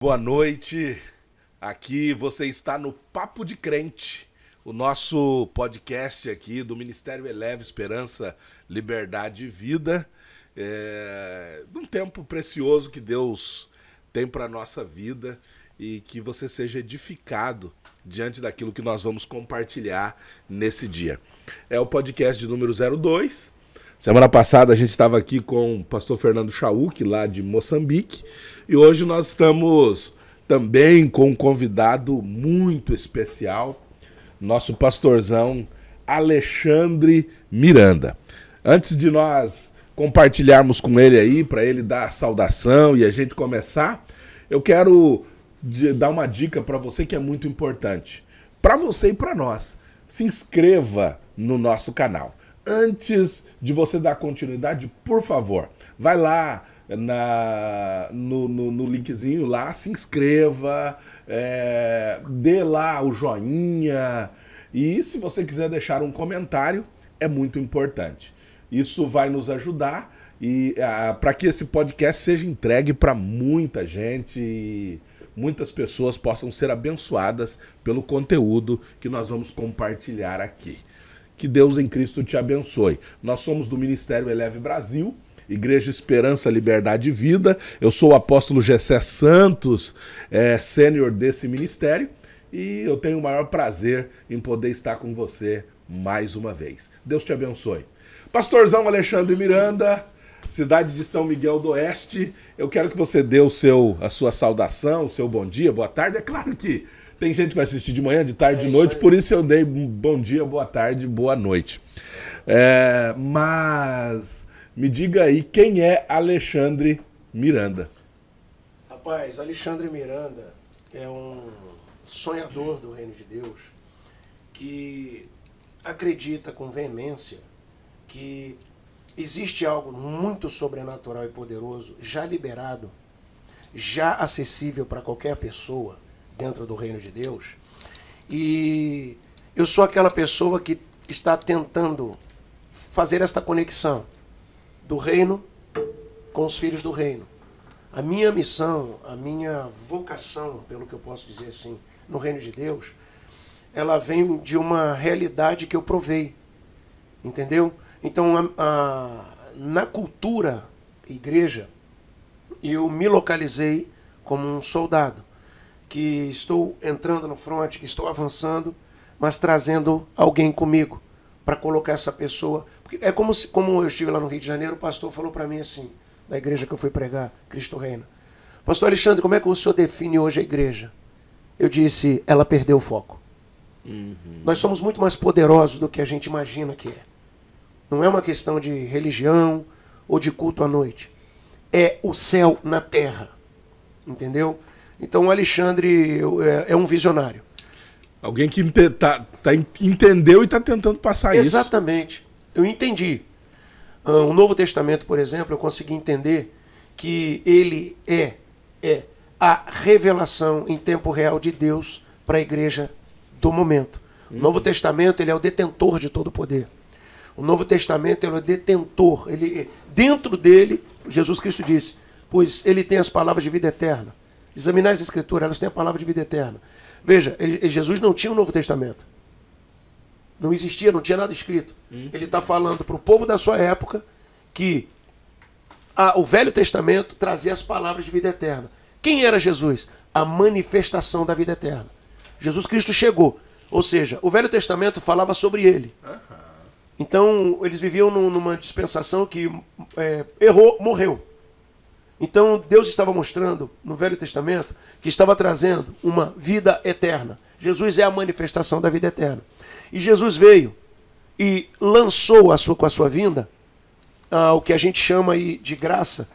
Boa noite, aqui você está no Papo de Crente, o nosso podcast aqui do Ministério Eleve Esperança, Liberdade e Vida, num tempo precioso que Deus tem para a nossa vida e que você seja edificado diante daquilo que nós vamos compartilhar nesse dia. É o podcast de número 02. Semana passada a gente estava aqui com o pastor Fernando Chauk, lá de Moçambique, e hoje nós estamos também com um convidado muito especial, nosso pastorzão Alexandre Miranda. Antes de nós compartilharmos com ele aí, para ele dar a saudação e a gente começar, eu quero dar uma dica para você que é muito importante. Para você e para nós, se inscreva no nosso canal. Antes de você dar continuidade, por favor, vai lá no linkzinho lá, se inscreva, dê lá o joinha e se você quiser deixar um comentário, é muito importante. Isso vai nos ajudar e para que esse podcast seja entregue para muita gente e muitas pessoas possam ser abençoadas pelo conteúdo que nós vamos compartilhar aqui. Que Deus em Cristo te abençoe. Nós somos do Ministério Eleve Brasil, Igreja Esperança, Liberdade e Vida. Eu sou o apóstolo Gessé Santos, sênior desse ministério, e eu tenho o maior prazer em poder estar com você mais uma vez. Deus te abençoe. Pastorzão Alexandre Miranda, cidade de São Miguel do Oeste, eu quero que você dê a sua saudação, o seu bom dia, boa tarde. É claro que tem gente que vai assistir de manhã, de tarde, de noite, por isso eu dei bom dia, boa tarde, boa noite. Mas me diga aí, quem é Alexandre Miranda? Rapaz, Alexandre Miranda é um sonhador do reino de Deus que acredita com veemência que existe algo muito sobrenatural e poderoso, já liberado, já acessível para qualquer pessoa dentro do reino de Deus. E eu sou aquela pessoa que está tentando fazer esta conexão do reino com os filhos do reino. A minha missão, a minha vocação, pelo que eu posso dizer assim, no reino de Deus, ela vem de uma realidade que eu provei, entendeu? Então, na cultura igreja, eu me localizei como um soldado, que estou entrando no fronte, que estou avançando, mas trazendo alguém comigo para colocar essa pessoa. Porque é como eu estive lá no Rio de Janeiro, o pastor falou para mim assim, da igreja que eu fui pregar, Cristo Reina: Pastor Alexandre, como é que o senhor define hoje a igreja? Eu disse: ela perdeu o foco. Nós somos muito mais poderosos do que a gente imagina que é. Não é uma questão de religião ou de culto à noite. É o céu na terra. Entendeu? Então o Alexandre é um visionário. Alguém que entendeu e está tentando passar isso. Exatamente. Eu entendi. O Novo Testamento, por exemplo, eu consegui entender que ele é a revelação em tempo real de Deus para a igreja do momento. O Novo Testamento, ele é o detentor de todo o poder. O Novo Testamento, ele é o detentor. Dentro dele, Jesus Cristo disse, pois ele tem as palavras de vida eterna. Examinar as Escrituras, elas têm a palavra de vida eterna. Veja, Jesus não tinha o Novo Testamento. Não existia, não tinha nada escrito. Ele está falando para o povo da sua época que o Velho Testamento trazia as palavras de vida eterna. Quem era Jesus? A manifestação da vida eterna. Jesus Cristo chegou. Ou seja, o Velho Testamento falava sobre ele. Então, eles viviam numa dispensação que errou, morreu. Então, Deus estava mostrando no Velho Testamento que estava trazendo uma vida eterna. Jesus é a manifestação da vida eterna. E Jesus veio e lançou com a sua vinda o que a gente chama aí de graça.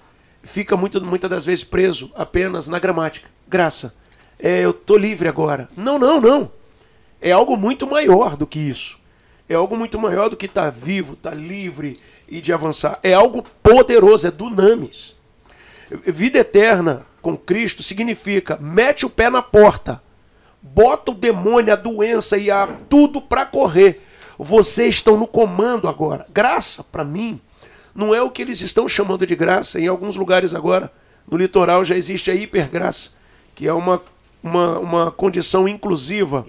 Fica muitas das vezes preso apenas na gramática. Graça. Eu estou livre agora. Não. É algo muito maior do que isso. É algo muito maior do que estar vivo, estar livre e de avançar. É algo poderoso, é dunamis. Vida eterna com Cristo significa mete o pé na porta, bota o demônio, a doença e tudo para correr. Vocês estão no comando agora. Graça, para mim, não é o que eles estão chamando de graça. Em alguns lugares agora, no litoral, já existe a hipergraça, que é uma condição inclusiva,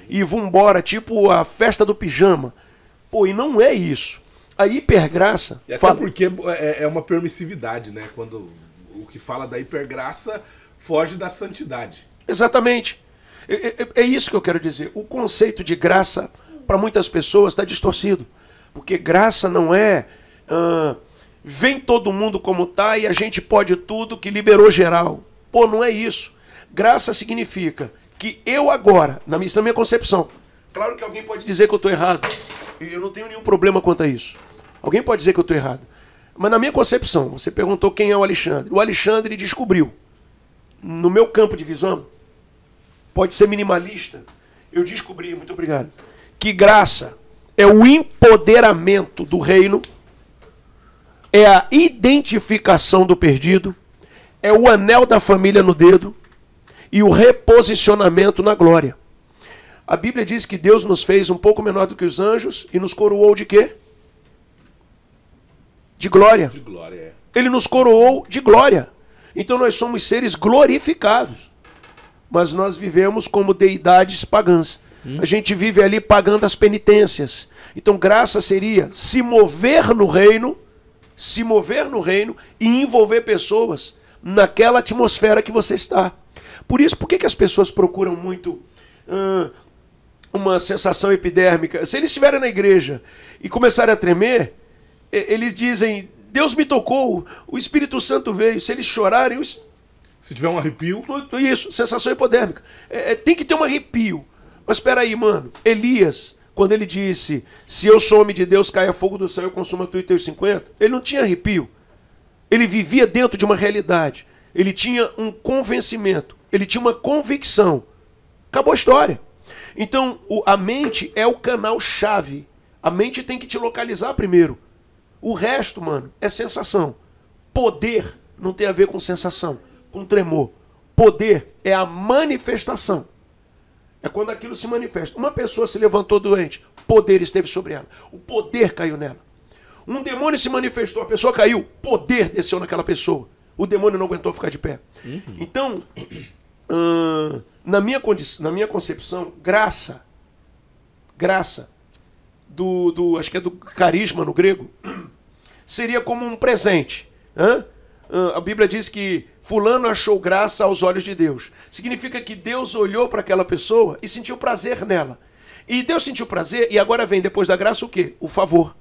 e vambora, tipo a festa do pijama. Pô, e não é isso. A hipergraça... E até porque é uma permissividade, né? Quando o que fala da hipergraça foge da santidade. Exatamente. É isso que eu quero dizer. O conceito de graça, para muitas pessoas, está distorcido. Porque graça não é... vem todo mundo como tá e a gente pode tudo, que liberou geral. Pô, não é isso. Graça significa que eu agora, na minha concepção... Claro que alguém pode dizer que eu estou errado. Eu não tenho nenhum problema quanto a isso. Alguém pode dizer que eu estou errado. Mas na minha concepção, você perguntou quem é o Alexandre. O Alexandre descobriu, no meu campo de visão, pode ser minimalista, eu descobri, muito obrigado, que graça é o empoderamento do reino, é a identificação do perdido, é o anel da família no dedo e o reposicionamento na glória. A Bíblia diz que Deus nos fez um pouco menor do que os anjos e nos coroou de quê? De glória. De glória, é. Ele nos coroou de glória. Então nós somos seres glorificados. Mas nós vivemos como deidades pagãs. A gente vive ali pagando as penitências. Então graça seria se mover no reino e envolver pessoas naquela atmosfera que você está. Por isso, por que as pessoas procuram muito uma sensação epidérmica? Se eles estiverem na igreja e começarem a tremer, eles dizem, Deus me tocou, o Espírito Santo veio. Se eles chorarem... Se tiver um arrepio... Isso, sensação hipodérmica. Tem que ter um arrepio. Mas espera aí, mano. Elias, quando ele disse, se eu sou homem de Deus, caia fogo do céu, eu consumo tu e teus 50, ele não tinha arrepio. Ele vivia dentro de uma realidade. Ele tinha um convencimento. Ele tinha uma convicção. Acabou a história. Então, a mente é o canal-chave. A mente tem que te localizar primeiro. O resto, mano, é sensação. Poder não tem a ver com sensação, com tremor. Poder é a manifestação. É quando aquilo se manifesta. Uma pessoa se levantou doente, poder esteve sobre ela. O poder caiu nela. Um demônio se manifestou, a pessoa caiu, poder desceu naquela pessoa. O demônio não aguentou ficar de pé. Então, na minha concepção, graça, acho que é do carisma no grego, seria como um presente. A Bíblia diz que fulano achou graça aos olhos de Deus. Significa que Deus olhou para aquela pessoa e sentiu prazer nela. E Deus sentiu prazer e agora vem depois da graça o quê? O favor.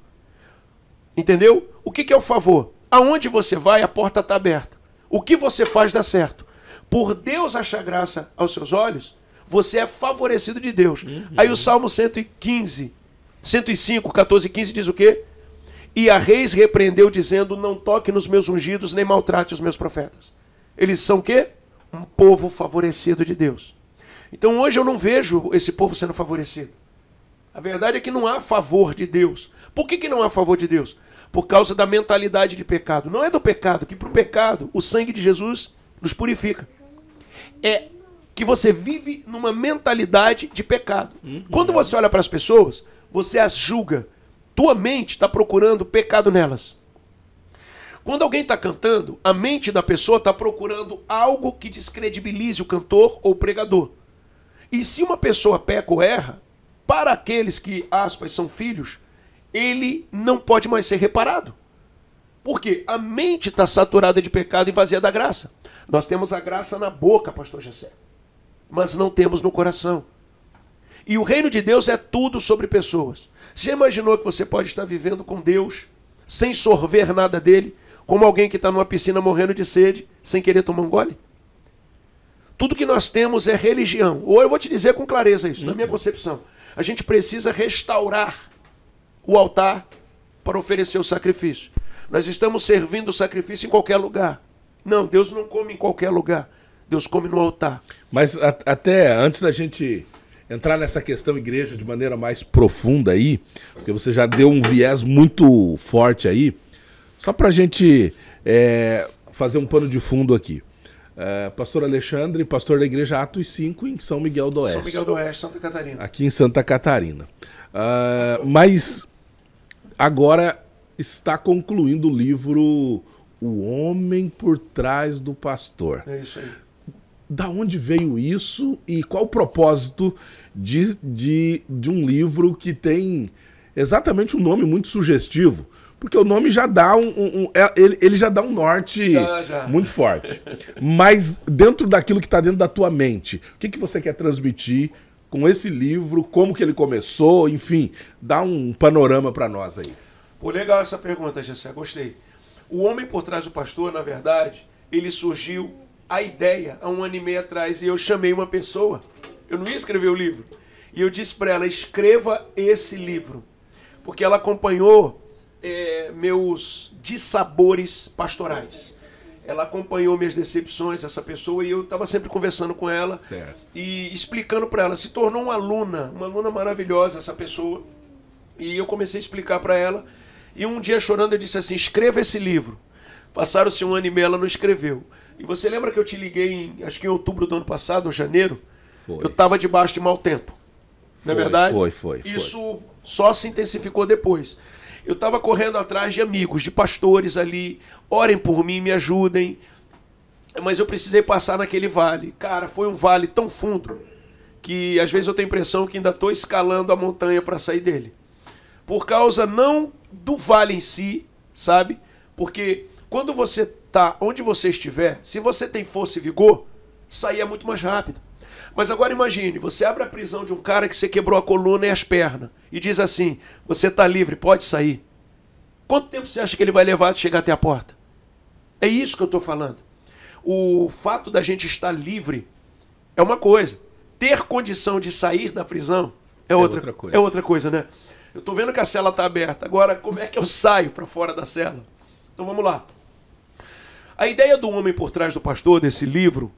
Entendeu? O que é o favor? Aonde você vai, a porta está aberta. O que você faz dá certo. Por Deus achar graça aos seus olhos, você é favorecido de Deus. Aí o Salmo 105, 14 e 15 diz o quê? E a reis repreendeu dizendo, não toque nos meus ungidos, nem maltrate os meus profetas. Eles são o quê? Um povo favorecido de Deus. Então hoje eu não vejo esse povo sendo favorecido. A verdade é que não há favor de Deus. Por que não há favor de Deus? Por causa da mentalidade de pecado. Não é do pecado, que para o pecado o sangue de Jesus nos purifica. É que você vive numa mentalidade de pecado. Quando você olha para as pessoas, você as julga. Tua mente está procurando pecado nelas. Quando alguém está cantando, a mente da pessoa está procurando algo que descredibilize o cantor ou o pregador. E se uma pessoa peca ou erra, para aqueles que, aspas, são filhos, ele não pode mais ser reparado. Porque a mente está saturada de pecado e vazia da graça. Nós temos a graça na boca, pastor Gessé, mas não temos no coração. E o reino de Deus é tudo sobre pessoas. Já imaginou que você pode estar vivendo com Deus, sem sorver nada dele, como alguém que está numa piscina morrendo de sede, sem querer tomar um gole? Tudo que nós temos é religião. Ou eu vou te dizer com clareza isso, na minha concepção. A gente precisa restaurar o altar para oferecer o sacrifício. Nós estamos servindo o sacrifício em qualquer lugar. Não, Deus não come em qualquer lugar. Deus come no altar. Mas até antes da gente entrar nessa questão igreja de maneira mais profunda aí, porque você já deu um viés muito forte aí, só para a gente fazer um pano de fundo aqui. Pastor Alexandre, pastor da igreja Atos 5 em São Miguel do Oeste. São Miguel do Oeste, Santa Catarina. Aqui em Santa Catarina. Mas agora está concluindo o livro O Homem por Trás do Pastor. É isso aí. Da onde veio isso e qual o propósito de um livro que tem exatamente um nome muito sugestivo? Porque o nome já dá ele já dá um norte muito forte. Mas dentro daquilo que está dentro da tua mente, o que você quer transmitir com esse livro? Como que ele começou? Enfim, dá um panorama para nós aí. Pô, legal essa pergunta, Gessé, gostei. O Homem por Trás do Pastor, na verdade, ele surgiu, a ideia, há 1 ano e meio atrás, e eu chamei uma pessoa, eu não ia escrever o livro, e eu disse para ela, escreva esse livro, porque ela acompanhou meus dissabores pastorais. Ela acompanhou minhas decepções, essa pessoa, e eu estava sempre conversando com ela, certo, e explicando para ela. Se tornou uma aluna maravilhosa essa pessoa, e eu comecei a explicar para ela, e um dia chorando eu disse assim, escreva esse livro. Passaram-se 1 ano e meio, ela não escreveu. E você lembra que eu te liguei, acho que em outubro do ano passado, ou janeiro? Foi. Eu estava debaixo de mau tempo. Não é verdade? Foi. Isso só se intensificou depois. Eu estava correndo atrás de amigos, de pastores ali. Orem por mim, me ajudem. Mas eu precisei passar naquele vale. Cara, foi um vale tão fundo que às vezes eu tenho a impressão que ainda estou escalando a montanha para sair dele. Por causa não do vale em si, sabe? Porque quando você está onde você estiver, se você tem força e vigor, sair é muito mais rápido. Mas agora imagine, você abre a prisão de um cara que você quebrou a coluna e as pernas e diz assim, você está livre, pode sair. Quanto tempo você acha que ele vai levar de chegar até a porta? É isso que eu estou falando. O fato da gente estar livre é uma coisa. Ter condição de sair da prisão é outra coisa. É outra coisa, né? Eu estou vendo que a cela está aberta. Agora, como é que eu saio para fora da cela? Então vamos lá. A ideia do Homem por Trás do Pastor, desse livro,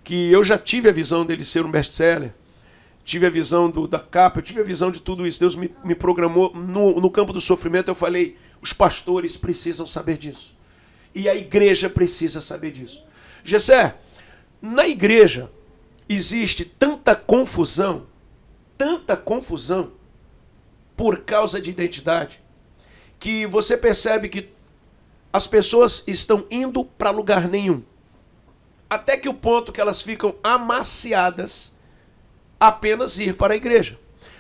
que eu já tive a visão dele ser um best-seller, tive a visão da capa, eu tive a visão de tudo isso. Deus me programou no campo do sofrimento. Eu falei, os pastores precisam saber disso. E a igreja precisa saber disso. Gessé, na igreja existe tanta confusão por causa de identidade, que você percebe que as pessoas estão indo para lugar nenhum. Até que o ponto que elas ficam amaciadas apenas ir para a igreja.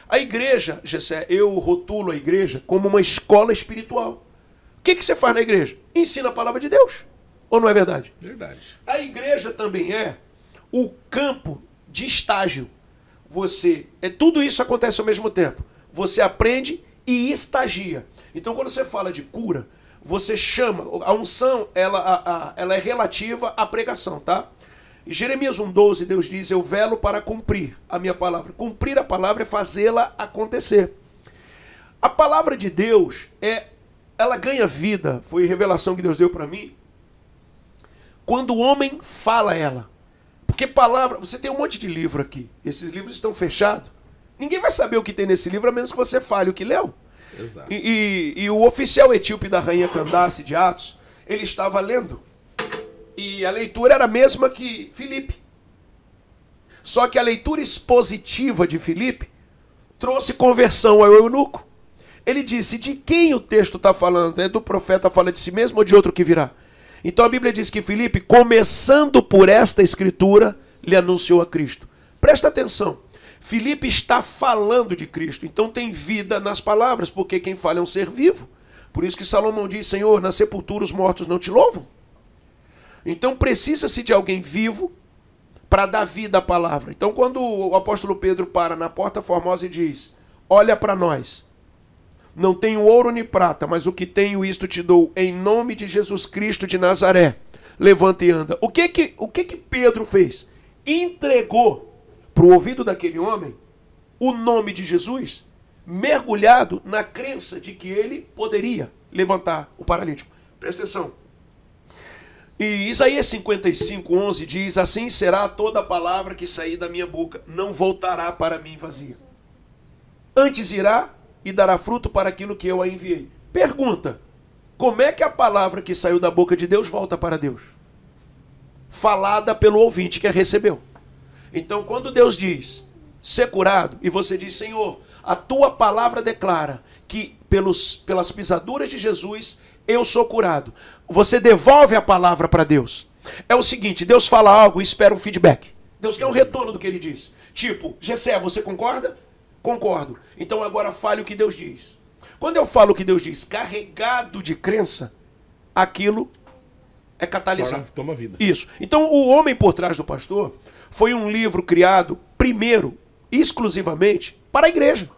A igreja, Gessé, eu rotulo a igreja como uma escola espiritual. O que você faz na igreja? Ensina a palavra de Deus. Ou não é verdade? Verdade. A igreja também é o campo de estágio. Tudo isso acontece ao mesmo tempo. Você aprende e estagia. Então, quando você fala de cura, você chama, a unção, ela é relativa à pregação, tá? Em Jeremias 1,12, Deus diz, eu velo para cumprir a minha palavra. Cumprir a palavra é fazê-la acontecer. A palavra de Deus, ela ganha vida, foi a revelação que Deus deu para mim, quando o homem fala ela. Porque palavra, você tem um monte de livro aqui, esses livros estão fechados, ninguém vai saber o que tem nesse livro, a menos que você fale o que leu. Exato. E o oficial etíope da rainha Candace de Atos, ele estava lendo. E a leitura era a mesma que Filipe. Só que a leitura expositiva de Filipe trouxe conversão ao eunuco. Ele disse, de quem o texto está falando? É do profeta fala de si mesmo ou de outro que virá? Então a Bíblia diz que Filipe, começando por esta escritura, lhe anunciou a Cristo. Presta atenção. Filipe está falando de Cristo, então tem vida nas palavras, porque quem fala é um ser vivo. Por isso que Salomão diz, Senhor, na sepultura os mortos não te louvam. Então precisa-se de alguém vivo para dar vida à palavra. Então quando o apóstolo Pedro para na porta formosa e diz, olha para nós, não tenho ouro nem prata, mas o que tenho isto te dou, em nome de Jesus Cristo de Nazaré, levanta e anda. O que que Pedro fez? Entregou para o ouvido daquele homem o nome de Jesus, mergulhado na crença de que ele poderia levantar o paralítico. Presta atenção. E Isaías 55:11 diz, assim será toda palavra que sair da minha boca, não voltará para mim vazia. Antes irá e dará fruto para aquilo que eu a enviei. Pergunta, como é que a palavra que saiu da boca de Deus volta para Deus? Falada pelo ouvinte que a recebeu. Então, quando Deus diz, ser curado, e você diz, Senhor, a tua palavra declara que pelas pisaduras de Jesus, eu sou curado. Você devolve a palavra para Deus. É o seguinte, Deus fala algo e espera um feedback. Deus quer um retorno do que ele diz. Tipo, Gessé, você concorda? Concordo. Então agora fale o que Deus diz. Quando eu falo o que Deus diz, carregado de crença, aquilo é catalisado. Toma vida. Isso. Então, O Homem por Trás do Pastor foi um livro criado, primeiro, exclusivamente, para a igreja.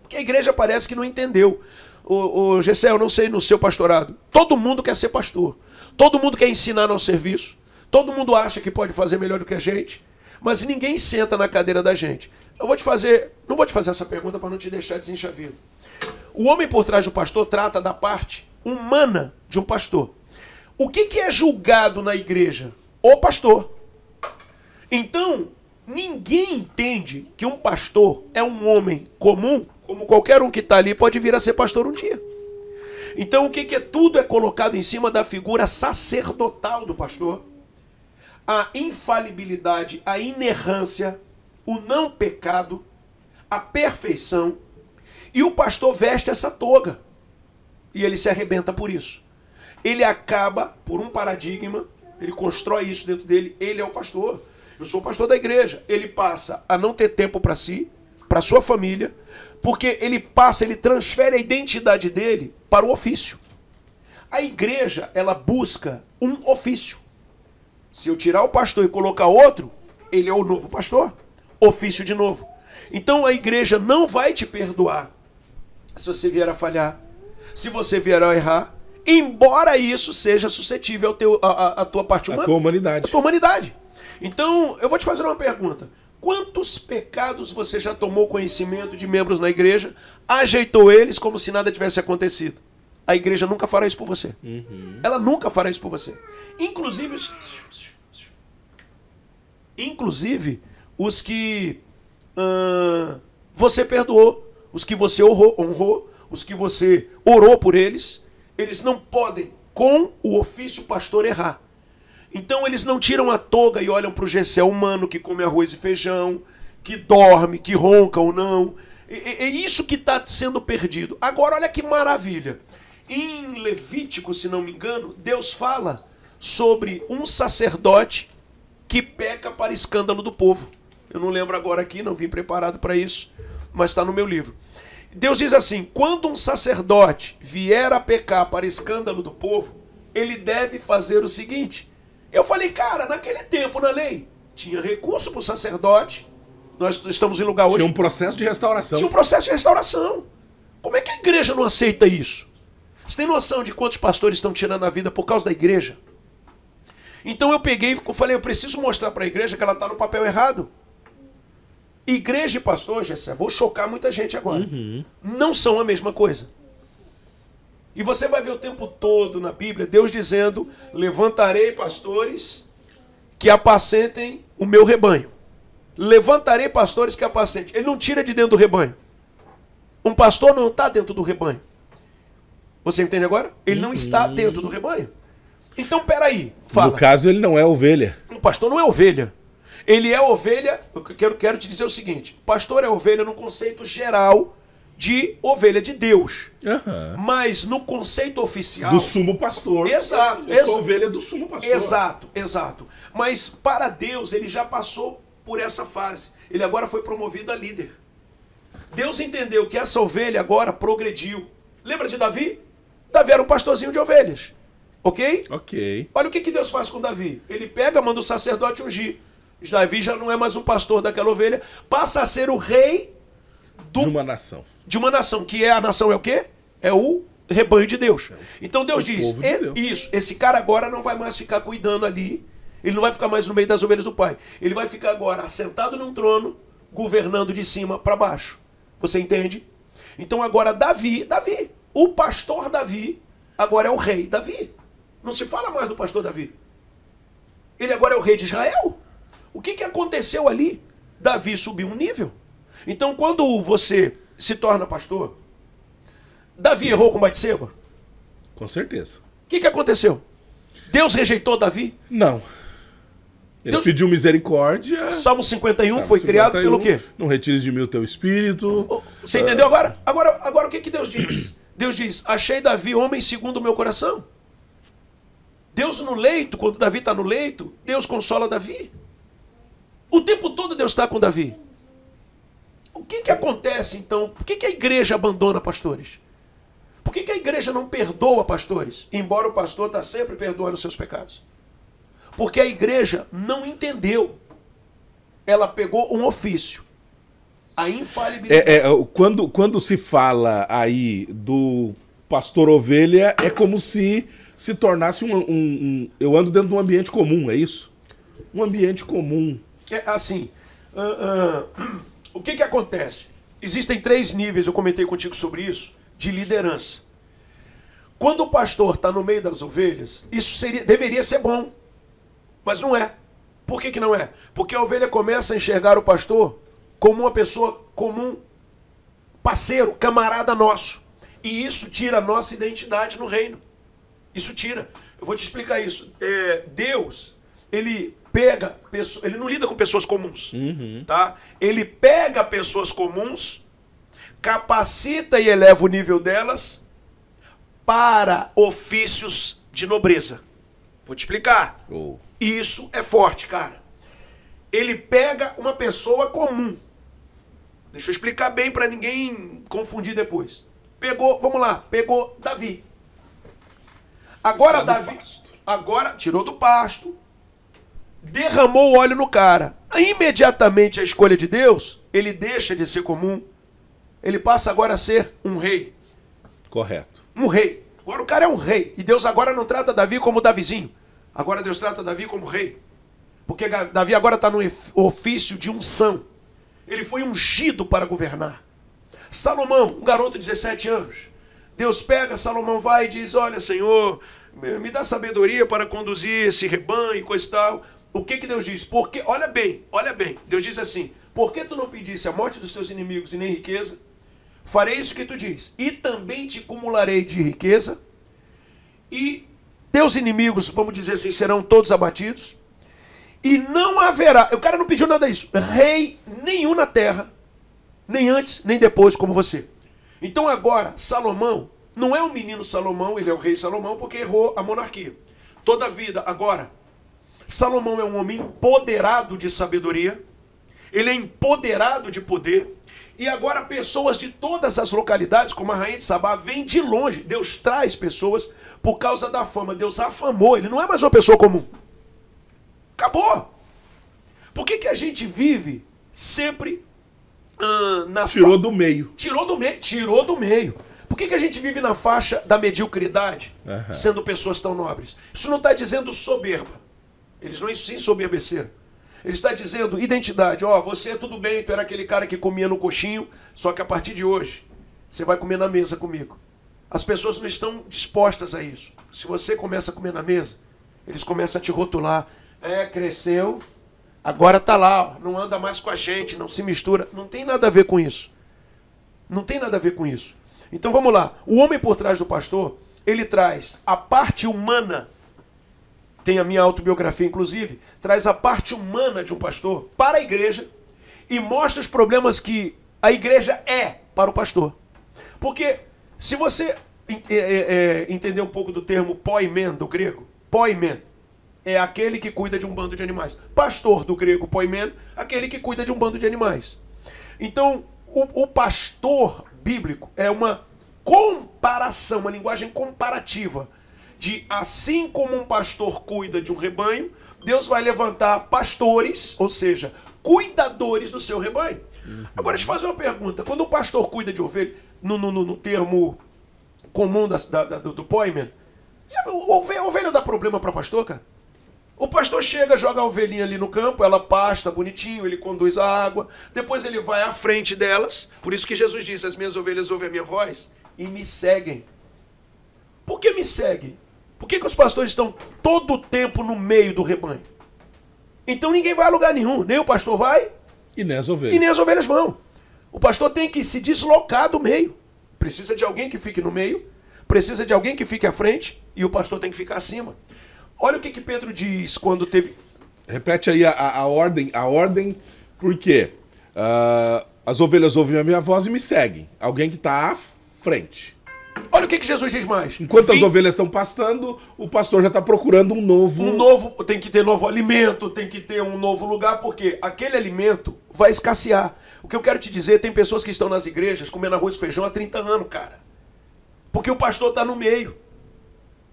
Porque a igreja parece que não entendeu. O Gessé, eu não sei no seu pastorado. Todo mundo quer ser pastor. Todo mundo quer ensinar ao serviço. Todo mundo acha que pode fazer melhor do que a gente. Mas ninguém senta na cadeira da gente. Não vou te fazer essa pergunta para não te deixar desenchavido. O Homem por Trás do Pastor trata da parte humana de um pastor. O que é julgado na igreja? O pastor. Então, ninguém entende que um pastor é um homem comum, como qualquer um que está ali pode vir a ser pastor um dia. Então, tudo é colocado em cima da figura sacerdotal do pastor. A infalibilidade, a inerrância, o não pecado, a perfeição. E o pastor veste essa toga. E ele se arrebenta por isso. Ele acaba por um paradigma, ele constrói isso dentro dele, ele é o pastor. Eu sou o pastor da igreja. Ele passa a não ter tempo para si, para sua família, porque ele transfere a identidade dele para o ofício. A igreja, ela busca um ofício. Se eu tirar o pastor e colocar outro, ele é o novo pastor. Ofício de novo. Então a igreja não vai te perdoar se você vier a falhar, se você vier a errar, embora isso seja suscetível à tua parte humana. A tua humanidade. A tua humanidade. Então, eu vou te fazer uma pergunta. Quantos pecados você já tomou conhecimento de membros na igreja, ajeitou eles como se nada tivesse acontecido? A igreja nunca fará isso por você. Uhum. Ela nunca fará isso por você. Inclusive os que você perdoou, os que você honrou, os que você orou por eles, eles não podem, com o ofício pastor, errar. Então eles não tiram a toga e olham para o Gessé humano que come arroz e feijão, que dorme, que ronca ou não. É isso que está sendo perdido. Agora olha que maravilha. Em Levítico, se não me engano, Deus fala sobre um sacerdote que peca para escândalo do povo. Eu não lembro agora aqui, não vim preparado para isso, mas está no meu livro. Deus diz assim, quando um sacerdote vier a pecar para escândalo do povo, ele deve fazer o seguinte. Eu falei, cara, naquele tempo na lei, tinha recurso para o sacerdote, nós estamos em lugar hoje... Tinha um processo de restauração. Tinha um processo de restauração. Como é que a igreja não aceita isso? Você tem noção de quantos pastores estão tirando a vida por causa da igreja? Então eu peguei e falei, eu preciso mostrar para a igreja que ela está no papel errado. Igreja e pastor, Gessé, vou chocar muita gente agora. Não são a mesma coisa. E você vai ver o tempo todo na Bíblia, Deus dizendo, levantarei pastores que apacentem o meu rebanho. Levantarei pastores que apacentem. Ele não tira de dentro do rebanho. Um pastor não está dentro do rebanho. Você entende agora? Ele não está dentro do rebanho. Então, peraí, fala. No caso, ele não é ovelha. O pastor não é ovelha. Ele é ovelha, eu quero te dizer o seguinte, pastor é ovelha no conceito geral de ovelha de Deus. Mas no conceito oficial... Do sumo pastor. Exato. Eu sou ovelha do sumo pastor. Exato. Mas para Deus, ele já passou por essa fase. Ele agora foi promovido a líder. Deus entendeu que essa ovelha agora progrediu. Lembra de Davi? Davi era um pastorzinho de ovelhas. Ok? Ok. Olha o que Deus faz com Davi. Ele pega, manda o sacerdote ungir. Davi já não é mais um pastor daquela ovelha, passa a ser o rei de uma nação. De uma nação, que a nação é o quê? É o rebanho de Deus. Então Deus diz, isso, esse cara agora não vai mais ficar cuidando ali, ele não vai ficar mais no meio das ovelhas do pai. Ele vai ficar agora assentado num trono, governando de cima para baixo. Você entende? Então agora Davi, o pastor Davi, agora é o rei Davi. Não se fala mais do pastor Davi. Ele agora é o rei de Israel. O que aconteceu ali? Davi subiu um nível. Então, quando você se torna pastor, Davi errou com Batseba? Com certeza. O que aconteceu? Deus rejeitou Davi? Não. Ele pediu misericórdia. Salmo 51 foi criado pelo quê? Não retires de mim o teu espírito. Você entendeu agora? Agora o que Deus diz? Deus diz, achei Davi homem segundo o meu coração. Deus no leito, quando Davi está no leito, Deus consola Davi. O tempo todo Deus está com Davi. O que acontece então? Por que a igreja abandona pastores? Por que a igreja não perdoa pastores? Embora o pastor está sempre perdoando seus pecados. Porque a igreja não entendeu. Ela pegou um ofício. A infalibilidade. Quando se fala aí do pastor ovelha, é como se tornasse eu ando dentro de um ambiente comum, é isso? Um ambiente comum. É assim, o que acontece? Existem 3 níveis, eu comentei contigo sobre isso, de liderança. Quando o pastor está no meio das ovelhas, isso deveria ser bom, mas não é. Por que não é? Porque a ovelha começa a enxergar o pastor como uma pessoa comum, parceiro, camarada nosso. E isso tira a nossa identidade no reino. Isso tira. Eu vou te explicar isso. Deus, ele pega pessoas, ele não lida com pessoas comuns. Tá? Ele pega pessoas comuns, capacita e eleva o nível delas para ofícios de nobreza. Vou te explicar. Isso é forte, cara. Ele pega uma pessoa comum. Deixa eu explicar bem para ninguém confundir depois. Pegou Davi. Agora Davi, tirou do pasto, derramou óleo no cara. Imediatamente a escolha de Deus, ele deixa de ser comum, ele passa agora a ser um rei. Correto. Um rei. Agora o cara é um rei. E Deus agora não trata Davi como Davizinho. Agora Deus trata Davi como rei. Porque Davi agora está no ofício de unção. Ele foi ungido para governar. Salomão, um garoto de 17 anos. Deus pega, Salomão vai e diz, olha, Senhor, me dá sabedoria para conduzir esse rebanho e coisa e tal. O que Deus diz? Porque, olha bem. Deus diz assim, por que tu não pedisse a morte dos teus inimigos e nem riqueza? Farei isso que tu diz. E também te acumularei de riqueza. E teus inimigos, vamos dizer assim, serão todos abatidos. E não haverá, o cara não pediu nada disso, rei nenhum na terra, nem antes, nem depois, como você. Então agora, Salomão, não é o menino Salomão, ele é o rei Salomão, porque errou a monarquia. Toda a vida, agora, Salomão é um homem empoderado de sabedoria, ele é empoderado de poder, e agora pessoas de todas as localidades, como a rainha de Sabá, vêm de longe. Deus traz pessoas por causa da fama, Deus afamou, ele não é mais uma pessoa comum. Acabou. Por que a gente vive sempre Tirou do meio. Tirou do meio. Por que a gente vive na faixa da mediocridade, sendo pessoas tão nobres? Isso não está dizendo soberba. Eles não se ensoberbeceram. Ele está dizendo identidade. Você é tudo bem, tu era aquele cara que comia no coxinho, só que a partir de hoje, você vai comer na mesa comigo. As pessoas não estão dispostas a isso. Se você começa a comer na mesa, eles começam a te rotular. Cresceu, agora tá lá, não anda mais com a gente, não se mistura. Não tem nada a ver com isso. Não tem nada a ver com isso. Então vamos lá. O homem por trás do pastor, ele traz a parte humana, tem a minha autobiografia inclusive, traz a parte humana de um pastor para a igreja e mostra os problemas que a igreja é para o pastor. Porque se você entender um pouco do termo poimen do grego, poimen, é aquele que cuida de um bando de animais. Pastor do grego poimen, aquele que cuida de um bando de animais. Então, o pastor bíblico é uma comparação, uma linguagem comparativa de assim como um pastor cuida de um rebanho, Deus vai levantar pastores, ou seja, cuidadores do seu rebanho. Agora, deixa eu fazer uma pergunta. Quando o pastor cuida de ovelha, no termo comum do poimen, ovelha dá problema para pastor, cara? O pastor chega, joga a ovelhinha ali no campo, ela pasta bonitinho, ele conduz a água, depois ele vai à frente delas. Por isso que Jesus diz, as minhas ovelhas ouvem a minha voz e me seguem. Por que me seguem? Por que os pastores estão todo o tempo no meio do rebanho? Então ninguém vai a lugar nenhum, nem o pastor vai e nem as ovelhas vão. O pastor tem que se deslocar do meio. Precisa de alguém que fique no meio, precisa de alguém que fique à frente e o pastor tem que ficar acima. Olha o que Pedro diz quando teve... Repete aí a ordem, por quê? As ovelhas ouvem a minha voz e me seguem. Alguém que está à frente. Olha o que Jesus diz mais. Enquanto as ovelhas estão pastando, o pastor já está procurando um novo... Tem que ter novo alimento, tem que ter um novo lugar, porque aquele alimento vai escassear. O que eu quero te dizer, tem pessoas que estão nas igrejas comendo arroz e feijão há 30 anos, cara. Porque o pastor está no meio.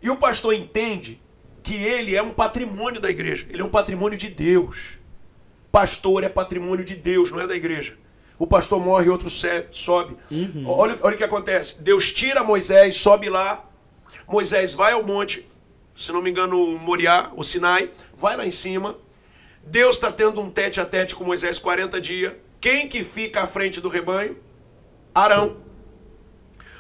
E o pastor entende que ele é um patrimônio da igreja. Ele é um patrimônio de Deus. Pastor é patrimônio de Deus, não é da igreja. O pastor morre e outro sobe. Olha o que acontece. Deus tira Moisés, sobe lá. Moisés vai ao monte, se não me engano, Moriá, o Sinai. Vai lá em cima. Deus está tendo um tete a tete com Moisés 40 dias. Quem que fica à frente do rebanho? Arão.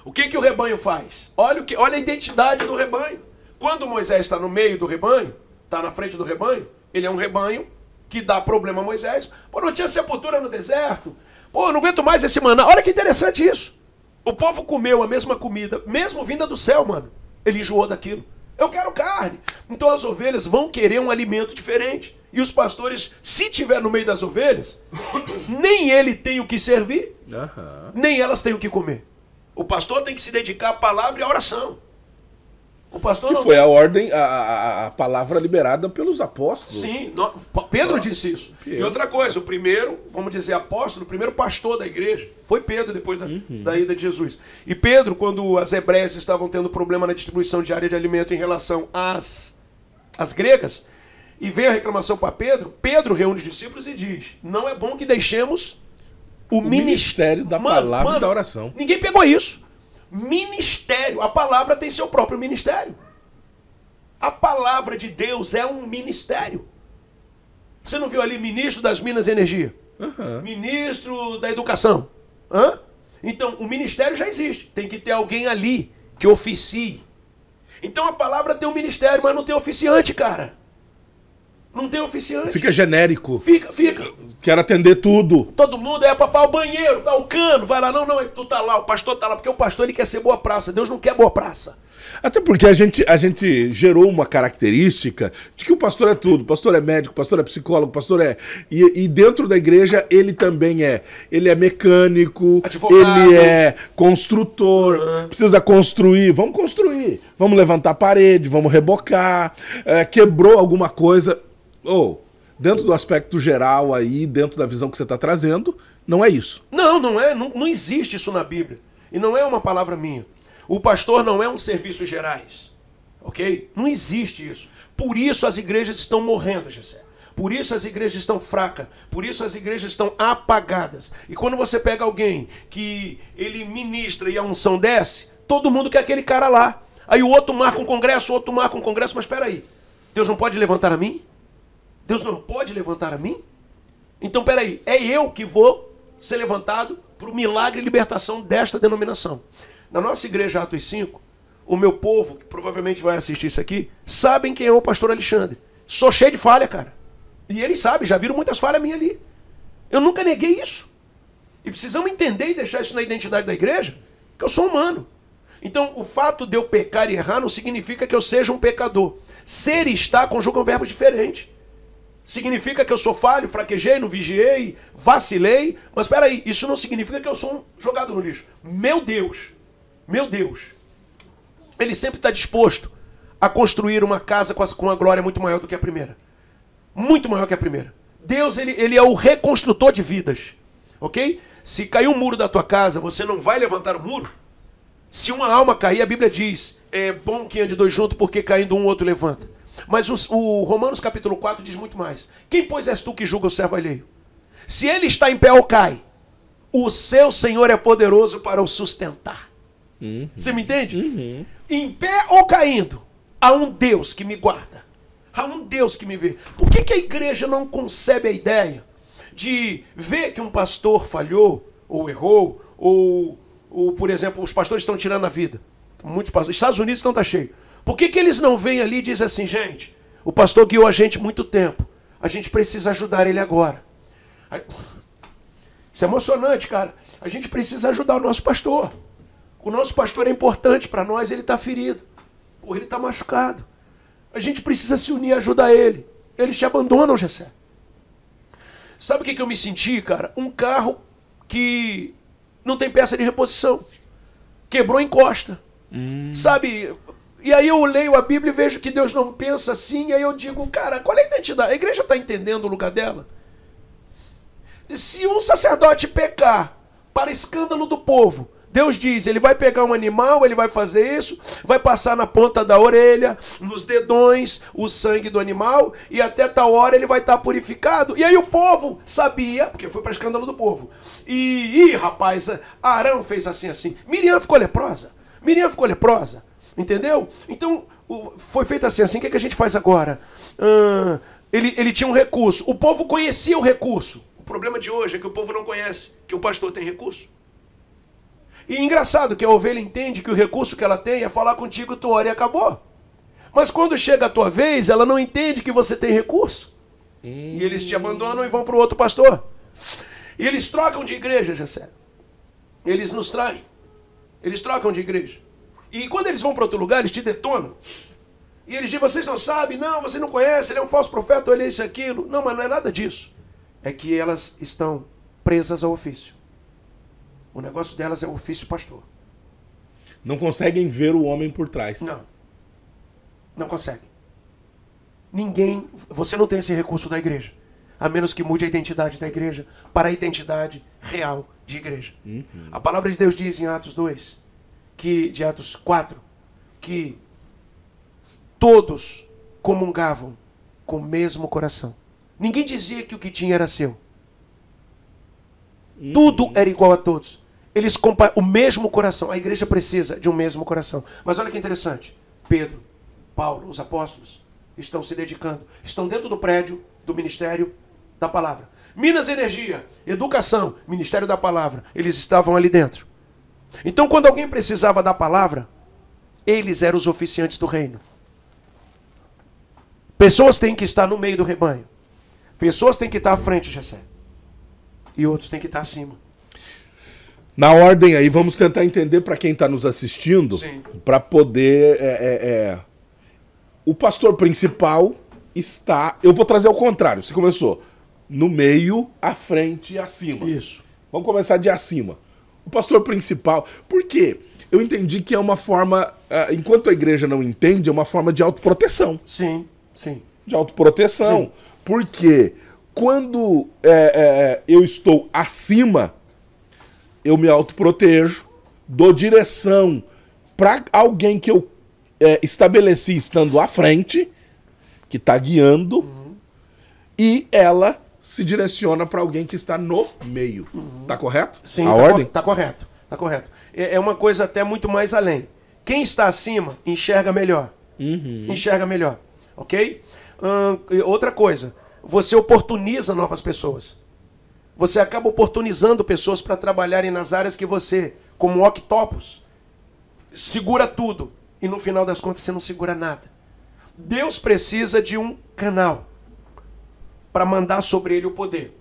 O que o rebanho faz? Olha a identidade do rebanho. Quando Moisés está no meio do rebanho, está na frente do rebanho, ele é um rebanho que dá problema a Moisés. Pô, não tinha sepultura no deserto. Pô, eu não aguento mais esse maná. Olha que interessante isso. O povo comeu a mesma comida, mesmo vinda do céu, mano. Ele enjoou daquilo. Eu quero carne. Então as ovelhas vão querer um alimento diferente. E os pastores, se tiver no meio das ovelhas, nem ele tem o que servir, nem elas têm o que comer. O pastor tem que se dedicar à palavra e à oração. O pastor não foi a ordem, a palavra liberada pelos apóstolos. Sim, Pedro disse isso. Pedro. E outra coisa, o primeiro, vamos dizer, apóstolo, o primeiro pastor da igreja, foi Pedro, depois da ida de Jesus. E Pedro, quando as hebreias estavam tendo problema na distribuição diária de alimento em relação às gregas, e veio a reclamação para Pedro, Pedro reúne os discípulos e diz, não é bom que deixemos o ministério da palavra e da oração. Ninguém pegou isso. Ministério, a palavra tem seu próprio ministério. A palavra de Deus é um ministério. Você não viu ali ministro das Minas e Energia? Ministro da Educação? Então, o ministério já existe. Tem que ter alguém ali que oficie. Então a palavra tem um ministério, mas não tem oficiante, cara. Não tem oficiante. Fica genérico. Fica. Quero atender tudo. Todo mundo é papai, o banheiro, tá o cano, vai lá. Não, tu tá lá, o pastor tá lá. Porque o pastor ele quer ser boa praça. Deus não quer boa praça. Até porque a gente gerou uma característica de que o pastor é tudo. O pastor é médico, o pastor é psicólogo, o pastor é... E dentro da igreja ele também é. Ele é mecânico, advogado. Ele é construtor. Precisa construir. Vamos construir. Vamos levantar a parede, vamos rebocar. Quebrou alguma coisa... dentro do aspecto geral aí, dentro da visão que você está trazendo, não é isso. Não é. Não existe isso na Bíblia. E não é uma palavra minha. O pastor não é um serviço gerais. Ok? Não existe isso. Por isso as igrejas estão morrendo, Gessé. Por isso as igrejas estão fracas. Por isso as igrejas estão apagadas. E quando você pega alguém que ele ministra e a unção desce, todo mundo quer aquele cara lá. Aí o outro marca um congresso, o outro marca um congresso. Mas espera aí. Deus não pode levantar a mim? Deus não pode levantar a mim? Então, peraí, é eu que vou ser levantado para o milagre e libertação desta denominação. Na nossa igreja Atos 5, o meu povo, que provavelmente vai assistir isso aqui, sabem quem é o pastor Alexandre. Sou cheio de falha, cara. E eles sabem, já viram muitas falhas minhas ali. Eu nunca neguei isso. E precisamos entender e deixar isso na identidade da igreja, que eu sou humano. Então, o fato de eu pecar e errar não significa que eu seja um pecador. Ser e estar conjugam verbos diferentes. Significa que eu sou falho, fraquejei, não vigiei, vacilei. Mas espera aí, isso não significa que eu sou um jogado no lixo. Meu Deus, Ele sempre está disposto a construir uma casa com uma glória muito maior do que a primeira. Muito maior que a primeira. Deus, ele é o reconstrutor de vidas. Ok? Se cair um muro da tua casa, você não vai levantar o muro? Se uma alma cair, a Bíblia diz, é bom que ande dois juntos, porque caindo um, outro levanta. Mas o Romanos capítulo 4 diz muito mais. Quem, pois, és tu que julga o servo alheio? Se ele está em pé ou cai, o seu Senhor é poderoso para o sustentar. Você me entende? Em pé ou caindo, há um Deus que me guarda. Há um Deus que me vê. Por que a igreja não concebe a ideia de ver que um pastor falhou, ou errou, ou por exemplo, os pastores estão tirando a vida? Muitos pastores. Estados Unidos não está cheio. Por que eles não vêm ali e dizem assim, gente, o pastor guiou a gente muito tempo, a gente precisa ajudar ele agora. Isso é emocionante, cara. A gente precisa ajudar o nosso pastor. O nosso pastor é importante para nós, ele está ferido. Ou ele está machucado. A gente precisa se unir e ajudar ele. Eles te abandonam, Gessé. Sabe o que eu me senti, cara? Um carro que não tem peça de reposição. Quebrou, encosta. Sabe? E aí eu leio a Bíblia e vejo que Deus não pensa assim, e aí eu digo, cara, qual é a identidade? A igreja está entendendo o lugar dela? Se um sacerdote pecar para escândalo do povo, Deus diz, ele vai pegar um animal, ele vai fazer isso, vai passar na ponta da orelha, nos dedões, o sangue do animal, e até tal hora ele vai estar purificado. E aí o povo sabia, porque foi para escândalo do povo. E rapaz, Arão fez assim. Miriam ficou leprosa. Entendeu? Então, foi feito assim. O que a gente faz agora? Ele tinha um recurso. O povo conhecia o recurso. O problema de hoje é que o povo não conhece que o pastor tem recurso. E engraçado que a ovelha entende que o recurso que ela tem é falar contigo, tua hora e acabou. Mas quando chega a tua vez, ela não entende que você tem recurso. E eles te abandonam e vão para o outro pastor. E eles trocam de igreja, Jessé. Eles nos traem. Eles trocam de igreja. E quando eles vão para outro lugar, eles te detonam. E eles dizem, vocês não sabem, não, você não conhece, ele é um falso profeta, olha isso e aquilo. Não, mas não é nada disso. É que elas estão presas ao ofício. O negócio delas é o ofício pastor. Não conseguem ver o homem por trás. Não consegue. Ninguém, você não tem esse recurso da igreja. A menos que mude a identidade da igreja para a identidade real de igreja. A palavra de Deus diz em Atos 2, de Atos 4, que todos comungavam com o mesmo coração. Ninguém dizia que o que tinha era seu. Tudo era igual a todos. Eles o mesmo coração. A igreja precisa de um mesmo coração. Mas olha que interessante. Pedro, Paulo, os apóstolos estão se dedicando. Estão dentro do prédio do ministério da palavra. Minas e Energia, educação, ministério da palavra. Eles estavam ali dentro. Então quando alguém precisava da palavra, eles eram os oficiantes do reino. Pessoas têm que estar no meio do rebanho. Pessoas têm que estar à frente, Jessé. E outros têm que estar acima. Na ordem aí, vamos tentar entender para quem está nos assistindo, para poder... O pastor principal está... Eu vou trazer ao contrário, você começou no meio, à frente e acima. Isso. Vamos começar de acima. O pastor principal... Por quê? Eu entendi que é uma forma... enquanto a igreja não entende, é uma forma de autoproteção. Sim. De autoproteção. Sim. Porque quando eu estou acima... eu me autoprotejo, dou direção para alguém que eu estabeleci estando à frente, que está guiando, e ela se direciona para alguém que está no meio. Tá correto? Sim, a ordem? Tá correto. É uma coisa até muito mais além. Quem está acima enxerga melhor. Enxerga melhor. Ok? Outra coisa, você oportuniza novas pessoas. Você acaba oportunizando pessoas para trabalharem nas áreas que você, como octopus, segura tudo. E no final das contas você não segura nada. Deus precisa de um canal para mandar sobre ele o poder.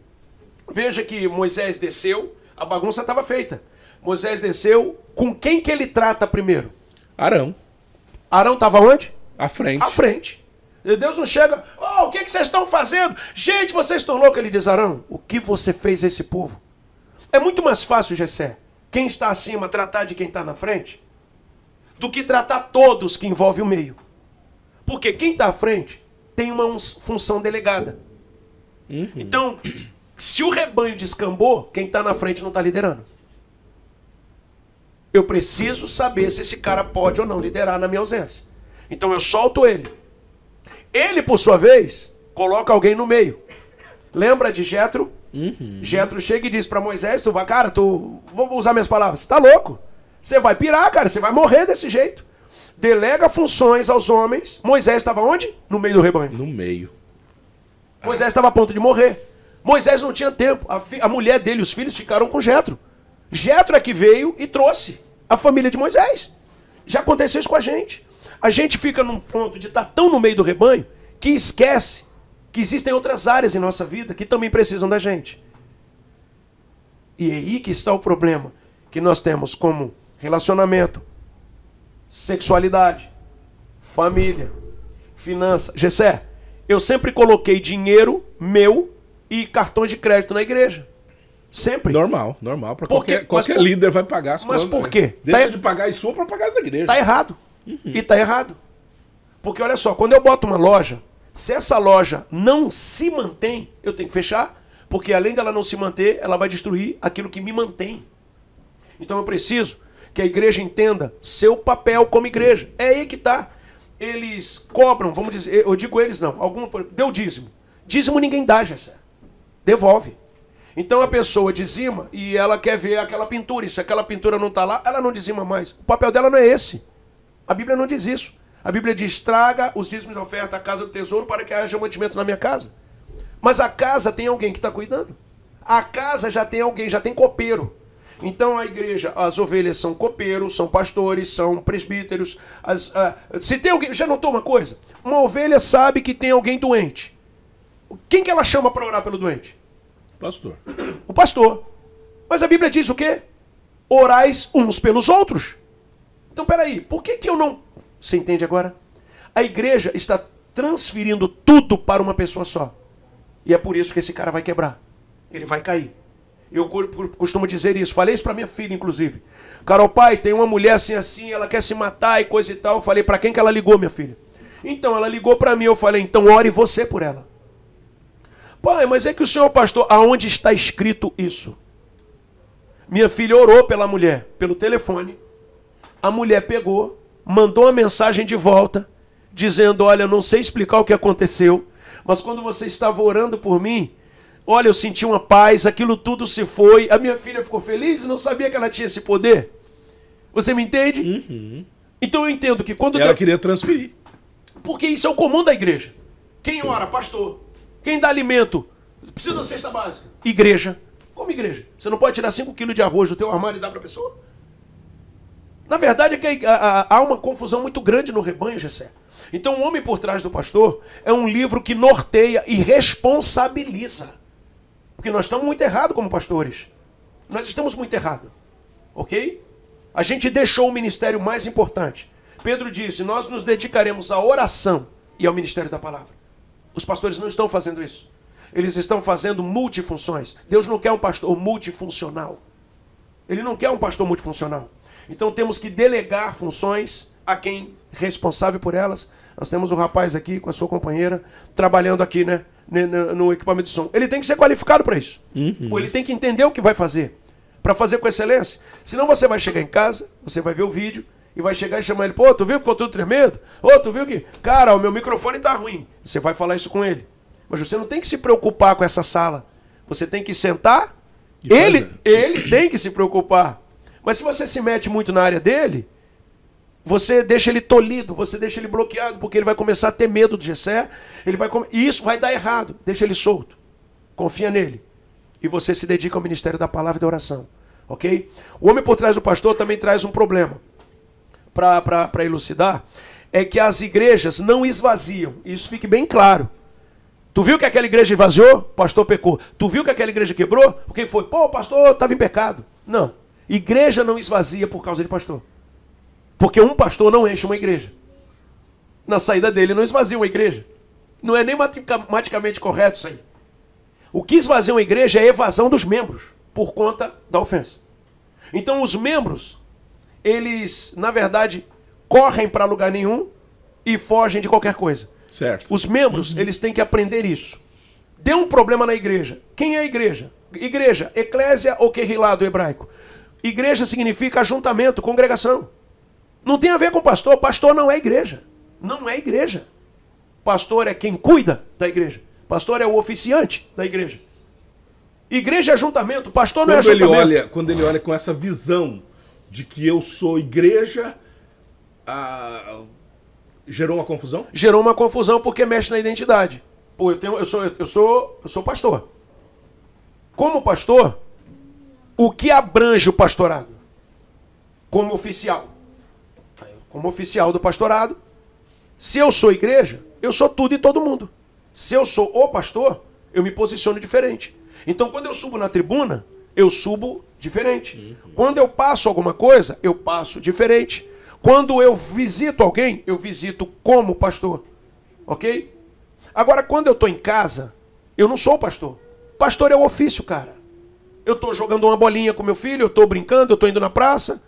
Veja que Moisés desceu, a bagunça estava feita. Moisés desceu, com quem que ele trata primeiro? Arão. Arão estava onde? À frente. À frente. E Deus não chega, o que vocês estão fazendo? Gente, vocês estão loucos. Ele diz, Arão, o que você fez a esse povo? É muito mais fácil, Jessé, quem está acima tratar de quem está na frente, do que tratar todos que envolve o meio. Porque quem está à frente tem uma função delegada. Então, se o rebanho descambou, quem está na frente não está liderando. Eu preciso saber se esse cara pode ou não liderar na minha ausência. Então eu solto ele. Ele, por sua vez, coloca alguém no meio. Lembra de Jetro? Jetro chega e diz para Moisés, vou usar minhas palavras, você tá louco? Você vai pirar, cara, você vai morrer desse jeito. Delega funções aos homens. Moisés estava onde? No meio do rebanho. No meio. Moisés estava a ponto de morrer. Moisés não tinha tempo. A mulher dele e os filhos ficaram com Jetro. Jetro é que veio e trouxe a família de Moisés. Já aconteceu isso com a gente. A gente fica num ponto de estar tão no meio do rebanho que esquece que existem outras áreas em nossa vida que também precisam da gente. E é aí que está o problema que nós temos como relacionamento, sexualidade, família, finança. Gessé, eu sempre coloquei dinheiro meu e cartões de crédito na igreja. Sempre. Normal. Para qualquer por, líder vai pagar as contas. Mas por quê? Deixa de pagar a sua para pagar as da igreja. Tá errado. E tá errado. Porque olha só, quando eu boto uma loja, se essa loja não se mantém, eu tenho que fechar, porque além dela não se manter, ela vai destruir aquilo que me mantém. Então eu preciso que a igreja entenda seu papel como igreja. É aí que tá. Eles cobram, vamos dizer, eu digo eles não, deu dízimo. Dízimo ninguém dá, Gessé. Devolve. Então a pessoa dizima e ela quer ver aquela pintura, e se aquela pintura não está lá, ela não dizima mais. O papel dela não é esse. A Bíblia não diz isso. A Bíblia diz, traga os dízimos de oferta à casa do tesouro para que haja mantimento na minha casa. Mas a casa tem alguém que está cuidando. A casa já tem alguém, já tem copeiro. Então a igreja, as ovelhas são copeiros, são pastores, são presbíteros. Se tem alguém, já notou uma coisa? Uma ovelha sabe que tem alguém doente. Quem que ela chama para orar pelo doente? Pastor. O pastor. Mas a Bíblia diz o quê? Orais uns pelos outros. Então peraí, por que eu não... Você entende agora? A igreja está transferindo tudo para uma pessoa só. E é por isso que esse cara vai quebrar. Ele vai cair. Eu costumo dizer isso. Falei isso para minha filha, inclusive. Carol, pai, tem uma mulher assim, ela quer se matar e coisa e tal. Eu falei, para quem que ela ligou, minha filha? Então, ela ligou para mim. Eu falei, então ore você por ela. Pai, mas é que o senhor pastor... Aonde está escrito isso? Minha filha orou pela mulher, pelo telefone. A mulher pegou, mandou uma mensagem de volta, dizendo, olha, eu não sei explicar o que aconteceu, mas quando você estava orando por mim, olha, eu senti uma paz, aquilo tudo se foi. A minha filha ficou feliz e não sabia que ela tinha esse poder. Você me entende? Uhum. Então eu entendo que quando... Ela queria transferir. Porque isso é o comum da igreja. Quem ora? Pastor. Quem dá alimento? Precisa da cesta básica. Igreja. Como igreja? Você não pode tirar 5 quilos de arroz do teu armário e dar para a pessoa? Na verdade é que há uma confusão muito grande no rebanho, Gessé. Então O Homem por Trás do Pastor é um livro que norteia e responsabiliza. Porque nós estamos muito errados como pastores. Nós estamos muito errados. Ok? A gente deixou o ministério mais importante. Pedro disse, nós nos dedicaremos à oração e ao ministério da palavra. Os pastores não estão fazendo isso. Eles estão fazendo multifunções. Deus não quer um pastor multifuncional. Ele não quer um pastor multifuncional. Então temos que delegar funções a quem responsável por elas. Nós temos um rapaz aqui com a sua companheira trabalhando aqui, né, no equipamento de som. Ele tem que ser qualificado para isso. Ou ele tem que entender o que vai fazer, para fazer com excelência. Senão você vai chegar em casa, você vai ver o vídeo e vai chegar e chamar ele, pô, tu viu que ficou tudo tremendo? Ô, tu viu que, cara, o meu microfone tá ruim. Você vai falar isso com ele. Mas você não tem que se preocupar com essa sala. Você tem que sentar, ele tem que se preocupar. Mas se você se mete muito na área dele, você deixa ele tolhido, você deixa ele bloqueado, porque ele vai começar a ter medo de Gessé, e isso vai dar errado. Deixa ele solto. Confia nele. E você se dedica ao ministério da palavra e da oração. Ok? O Homem por Trás do Pastor também traz um problema. Para elucidar, é que as igrejas não esvaziam. Isso fique bem claro. Tu viu que aquela igreja esvaziou? O pastor pecou. Tu viu que aquela igreja quebrou? O que foi? Pô, o pastor estava em pecado. Não. Igreja não esvazia por causa de pastor. Porque um pastor não enche uma igreja. Na saída dele não esvazia uma igreja. Não é nem matematicamente correto isso aí. O que esvazia uma igreja é a evasão dos membros por conta da ofensa. Então os membros, eles, na verdade, correm para lugar nenhum e fogem de qualquer coisa. Certo. Os membros, eles têm que aprender isso. Deu um problema na igreja. Quem é a igreja? Igreja, eclésia ou querrilá do hebraico. Igreja significa ajuntamento, congregação. Não tem a ver com pastor. Pastor não é igreja. Não é igreja. Pastor é quem cuida da igreja. Pastor é o oficiante da igreja. Igreja é ajuntamento. Pastor não é ajuntamento. Quando ele olha com essa visão de que eu sou igreja, gerou uma confusão? Gerou uma confusão porque mexe na identidade. Pô, eu sou pastor. Como pastor, o que abrange o pastorado? Como oficial. Como oficial do pastorado, se eu sou igreja, eu sou tudo e todo mundo. Se eu sou o pastor, eu me posiciono diferente. Então, quando eu subo na tribuna, eu subo diferente. Quando eu passo alguma coisa, eu passo diferente. Quando eu visito alguém, eu visito como pastor. Ok? Agora, quando eu estou em casa, eu não sou pastor. Pastor é o ofício, cara. eu estou jogando uma bolinha com meu filho, eu estou brincando, eu estou indo na praça.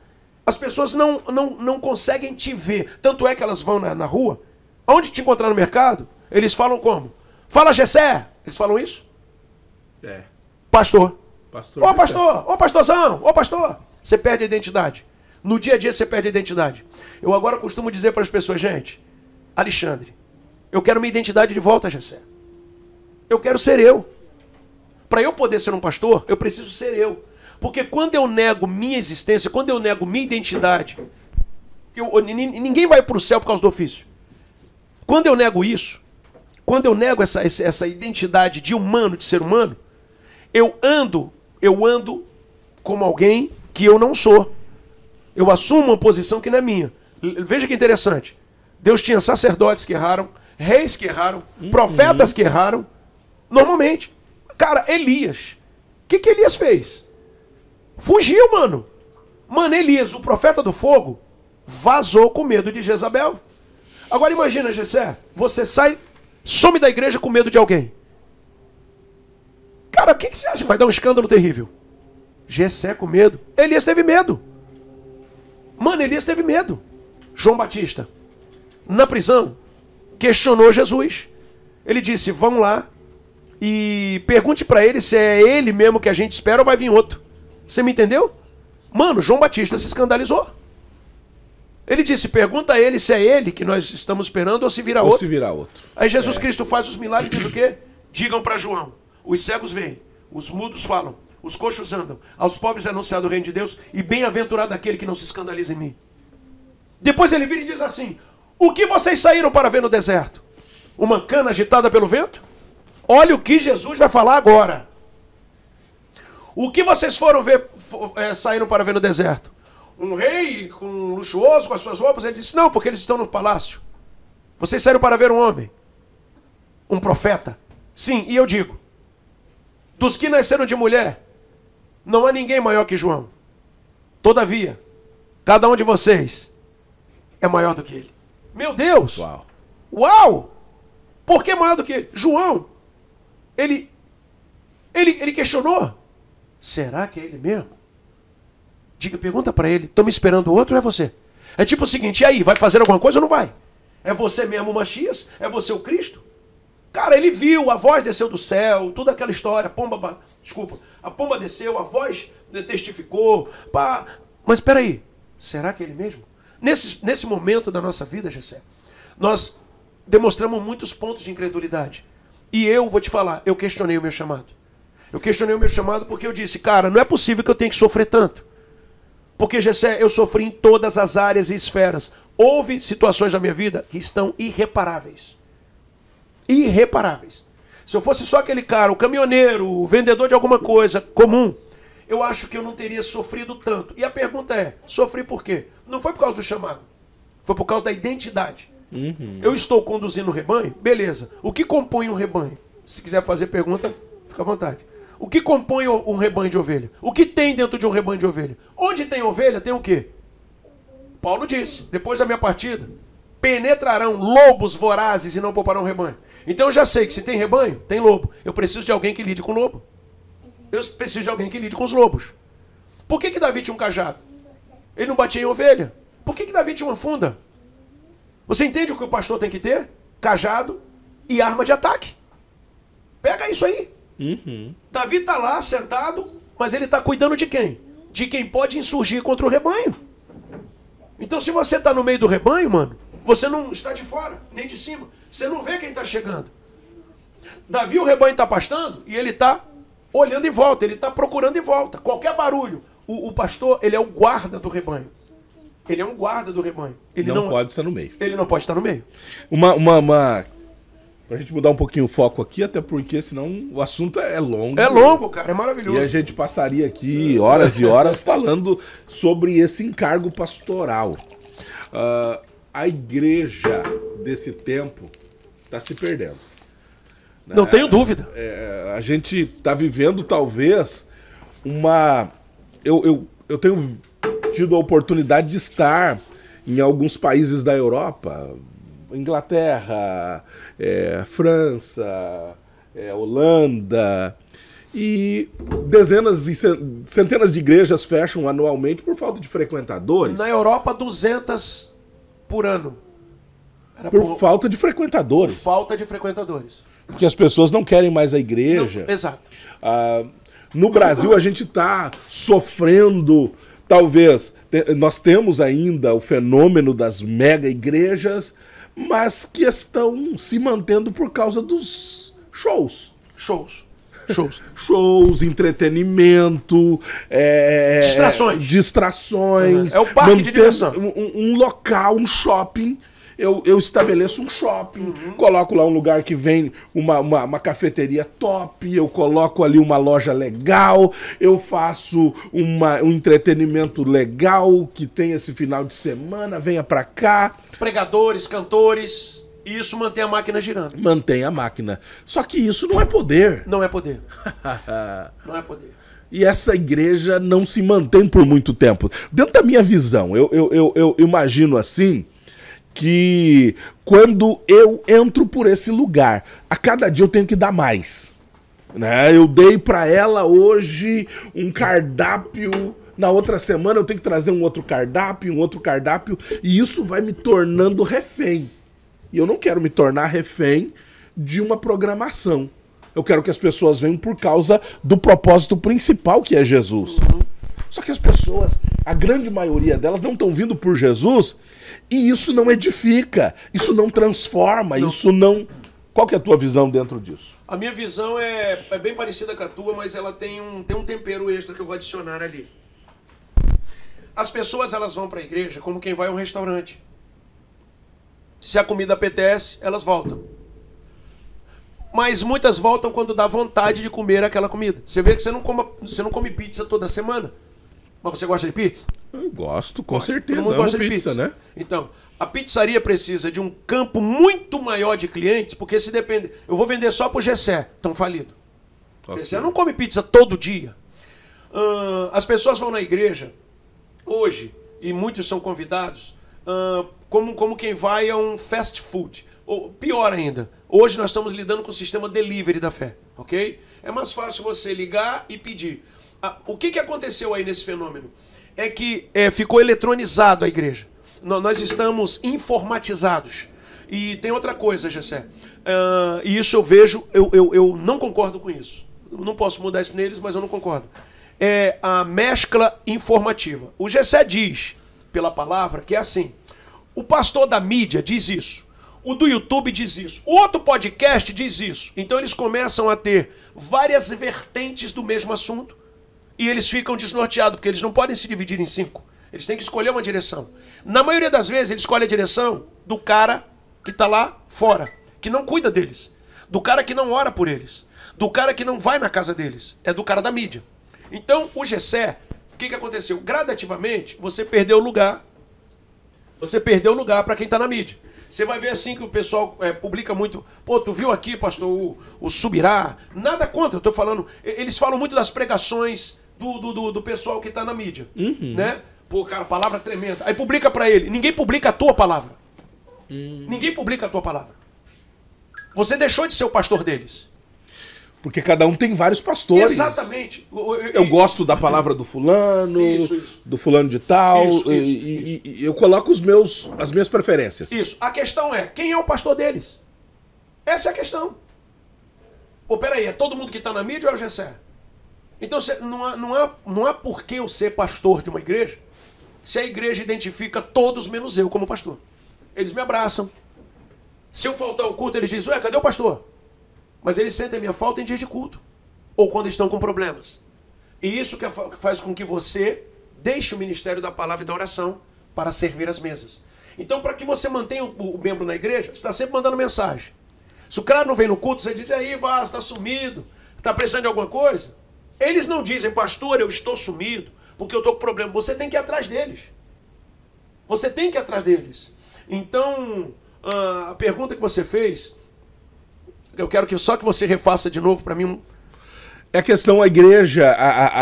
As pessoas não conseguem te ver. Tanto é que elas vão na rua. Onde te encontrar no mercado, eles falam como? Fala, Gessé. Eles falam isso? É. Pastor. Pastor. Ô pastor, ô pastorzão, ô pastor. Você perde a identidade. No dia a dia você perde a identidade. Eu agora costumo dizer para as pessoas, gente, Alexandre, eu quero minha identidade de volta, Gessé. Eu quero ser eu. Para eu poder ser um pastor, eu preciso ser eu. Porque quando eu nego minha existência, quando eu nego minha identidade, ninguém vai para o céu por causa do ofício. Quando eu nego isso, quando eu nego essa identidade de humano, de ser humano, eu ando como alguém que eu não sou. Eu assumo uma posição que não é minha. Veja que interessante. Deus tinha sacerdotes que erraram, reis que erraram, profetas que erraram. Normalmente. Cara, Elias. O que Elias fez? Fugiu, mano. Mano, Elias, o profeta do fogo, vazou com medo de Jezabel. Agora imagina, Gessé, você sai, some da igreja com medo de alguém. Cara, o que você acha? Vai dar um escândalo terrível. Gessé com medo. Elias teve medo. Mano, Elias teve medo. João Batista, na prisão, questionou Jesus. Ele disse, vão lá e pergunte para ele se é ele mesmo que a gente espera ou vai vir outro. Você me entendeu? Mano, João Batista se escandalizou. Ele disse, pergunta a ele se é ele que nós estamos esperando ou se virá outro. Ou se virá outro. Aí Jesus Cristo faz os milagres e diz o quê? Digam para João, os cegos veem, os mudos falam, os coxos andam, aos pobres é anunciado o reino de Deus e bem-aventurado aquele que não se escandaliza em mim. Depois ele vira e diz assim, o que vocês saíram para ver no deserto? Uma cana agitada pelo vento? Olha o que Jesus vai falar agora. O que vocês foram ver, saíram para ver no deserto? Um rei luxuoso com as suas roupas? Ele disse, não, porque eles estão no palácio. Vocês saíram para ver um homem, um profeta. Sim, e eu digo, dos que nasceram de mulher, não há ninguém maior que João. Todavia, cada um de vocês é maior do que ele. Meu Deus! Uau! Uau! Por que maior do que ele? João, ele questionou. Será que é ele mesmo? Pergunta para ele, estão me esperando o outro ou é você? É tipo o seguinte, e aí, vai fazer alguma coisa ou não vai? É você mesmo o Messias? É você o Cristo? Cara, ele viu, a voz desceu do céu, toda aquela história, a pomba desceu, a voz testificou, pá. Mas espera aí, será que é ele mesmo? Nesse momento da nossa vida, Gessé, nós demonstramos muitos pontos de incredulidade. E eu vou te falar, eu questionei o meu chamado. Eu questionei o meu chamado porque eu disse, cara, não é possível que eu tenha que sofrer tanto. Porque, Gessé, eu sofri em todas as áreas e esferas. Houve situações da minha vida que estão irreparáveis. Irreparáveis. Se eu fosse só aquele cara, o caminhoneiro, o vendedor de alguma coisa comum, eu acho que eu não teria sofrido tanto. E a pergunta é, sofri por quê? Não foi por causa do chamado. Foi por causa da identidade. Eu estou conduzindo o rebanho? Beleza. O que compõe um rebanho? Se quiser fazer pergunta, fica à vontade. O que compõe um rebanho de ovelha? O que tem dentro de um rebanho de ovelha? Onde tem ovelha, tem o quê? Paulo disse, depois da minha partida, penetrarão lobos vorazes e não pouparão rebanho. Então eu já sei que se tem rebanho, tem lobo. Eu preciso de alguém que lide com lobo. Eu preciso de alguém que lide com os lobos. Por que Davi tinha um cajado? Ele não batia em ovelha. Por que Davi tinha uma funda? Você entende o que o pastor tem que ter? Cajado e arma de ataque. Pega isso aí. Davi está lá sentado, mas ele está cuidando de quem? De quem pode insurgir contra o rebanho. Então se você está no meio do rebanho, mano, você não está de fora, nem de cima. Você não vê quem está chegando. Davi, o rebanho está pastando e ele está olhando em volta, ele está procurando em volta. Qualquer barulho. O pastor, ele é o guarda do rebanho. Ele é um guarda do rebanho. Ele não pode estar no meio. Ele não pode estar no meio. Pra gente mudar um pouquinho o foco aqui, até porque senão o assunto é longo. É longo, cara, é maravilhoso. E a gente passaria aqui horas e horas falando sobre esse encargo pastoral. A igreja desse tempo está se perdendo. Não tenho dúvida. A gente está vivendo talvez uma... Eu tenho tido a oportunidade de estar em alguns países da Europa, Inglaterra, França, Holanda, E dezenas e centenas de igrejas fecham anualmente por falta de frequentadores. Na Europa, 200 por ano. Era Por falta de frequentadores. Por falta de frequentadores. Porque as pessoas não querem mais a igreja. Não, exato. No Brasil, a gente está sofrendo, talvez, nós temos ainda o fenômeno das mega igrejas, mas que estão se mantendo por causa dos shows. Shows, entretenimento, distrações. É o parque de diversão. Um local, um shopping. Eu estabeleço um shopping, coloco lá um lugar que vem uma cafeteria top, eu coloco ali uma loja legal, eu faço um entretenimento legal que tem esse final de semana, venha pra cá. Pregadores, cantores, e isso mantém a máquina girando. Mantém a máquina. Só que isso não é poder. Não é poder. Não é poder. E essa igreja não se mantém por muito tempo. Dentro da minha visão, eu imagino assim, que quando eu entro por esse lugar, a cada dia eu tenho que dar mais, né? Eu dei para ela hoje um cardápio, na outra semana eu tenho que trazer um outro cardápio, e isso vai me tornando refém. E eu não quero me tornar refém de uma programação. Eu quero que as pessoas venham por causa do propósito principal, que é Jesus. Só que as pessoas, a grande maioria delas, não estão vindo por Jesus, e isso não edifica, isso não transforma, isso não... Qual que é a tua visão dentro disso? A minha visão é bem parecida com a tua, mas ela tem um tempero extra que eu vou adicionar ali. As pessoas, elas vão para a igreja como quem vai a um restaurante. Se a comida apetece, elas voltam. Mas muitas voltam quando dá vontade de comer aquela comida. Você vê que você não come pizza toda semana. Mas você gosta de pizza? Eu gosto, com certeza. Todo mundo gosta de pizza, né? Então, a pizzaria precisa de um campo muito maior de clientes, porque se depende... Eu vou vender só pro Gessé, estão falido. Okay. Gessé não come pizza todo dia. As pessoas vão na igreja, hoje, e muitos são convidados, como quem vai a um fast food. Ou, pior ainda, hoje nós estamos lidando com o sistema delivery da fé, ok? É mais fácil você ligar e pedir. O que aconteceu aí nesse fenômeno? É que ficou eletronizado a igreja. Nós estamos informatizados. E tem outra coisa, Gessé. E isso eu vejo, eu não concordo com isso. Eu não posso mudar isso neles, mas eu não concordo. É a mescla informativa. O Gessé diz, pela palavra, que é assim. O pastor da mídia diz isso. O do YouTube diz isso. O outro podcast diz isso. Então eles começam a ter várias vertentes do mesmo assunto. E eles ficam desnorteados, porque eles não podem se dividir em 5. Eles têm que escolher uma direção. Na maioria das vezes, eles escolhem a direção do cara que está lá fora, que não cuida deles. Do cara que não ora por eles. Do cara que não vai na casa deles. É do cara da mídia. Então, o Gessé, o que aconteceu? Gradativamente, você perdeu o lugar. Você perdeu o lugar para quem está na mídia. Você vai ver assim que o pessoal publica muito. Pô, tu viu aqui, pastor, o Subirá? Nada contra, eu tô falando. Eles falam muito das pregações do pessoal que tá na mídia. Né? Pô, cara, palavra tremenda. Aí publica pra ele. Ninguém publica a tua palavra. Ninguém publica a tua palavra. Você deixou de ser o pastor deles. Porque cada um tem vários pastores. Exatamente. Eu gosto da palavra do fulano, isso. do fulano de tal, Isso. E eu coloco as minhas preferências. Isso. A questão é, quem é o pastor deles? Essa é a questão. Pô, peraí, é todo mundo que está na mídia ou é o Gessé? Então não há por que eu ser pastor de uma igreja se a igreja identifica todos menos eu como pastor. Eles me abraçam. Se eu faltar ao culto, eles dizem, ué, cadê o pastor? Mas eles sentem a minha falta em dias de culto. Ou quando estão com problemas. E isso que faz com que você deixe o ministério da palavra e da oração para servir as mesas. Então, para que você mantenha o membro na igreja, você está sempre mandando mensagem. Se o cara não vem no culto, você diz, e aí, Vaz, está sumido? Está precisando de alguma coisa? Eles não dizem, pastor, eu estou sumido, porque eu estou com problema. Você tem que ir atrás deles. Você tem que ir atrás deles. Então, a pergunta que você fez... Eu quero que só que você refaça de novo para mim. É a questão, a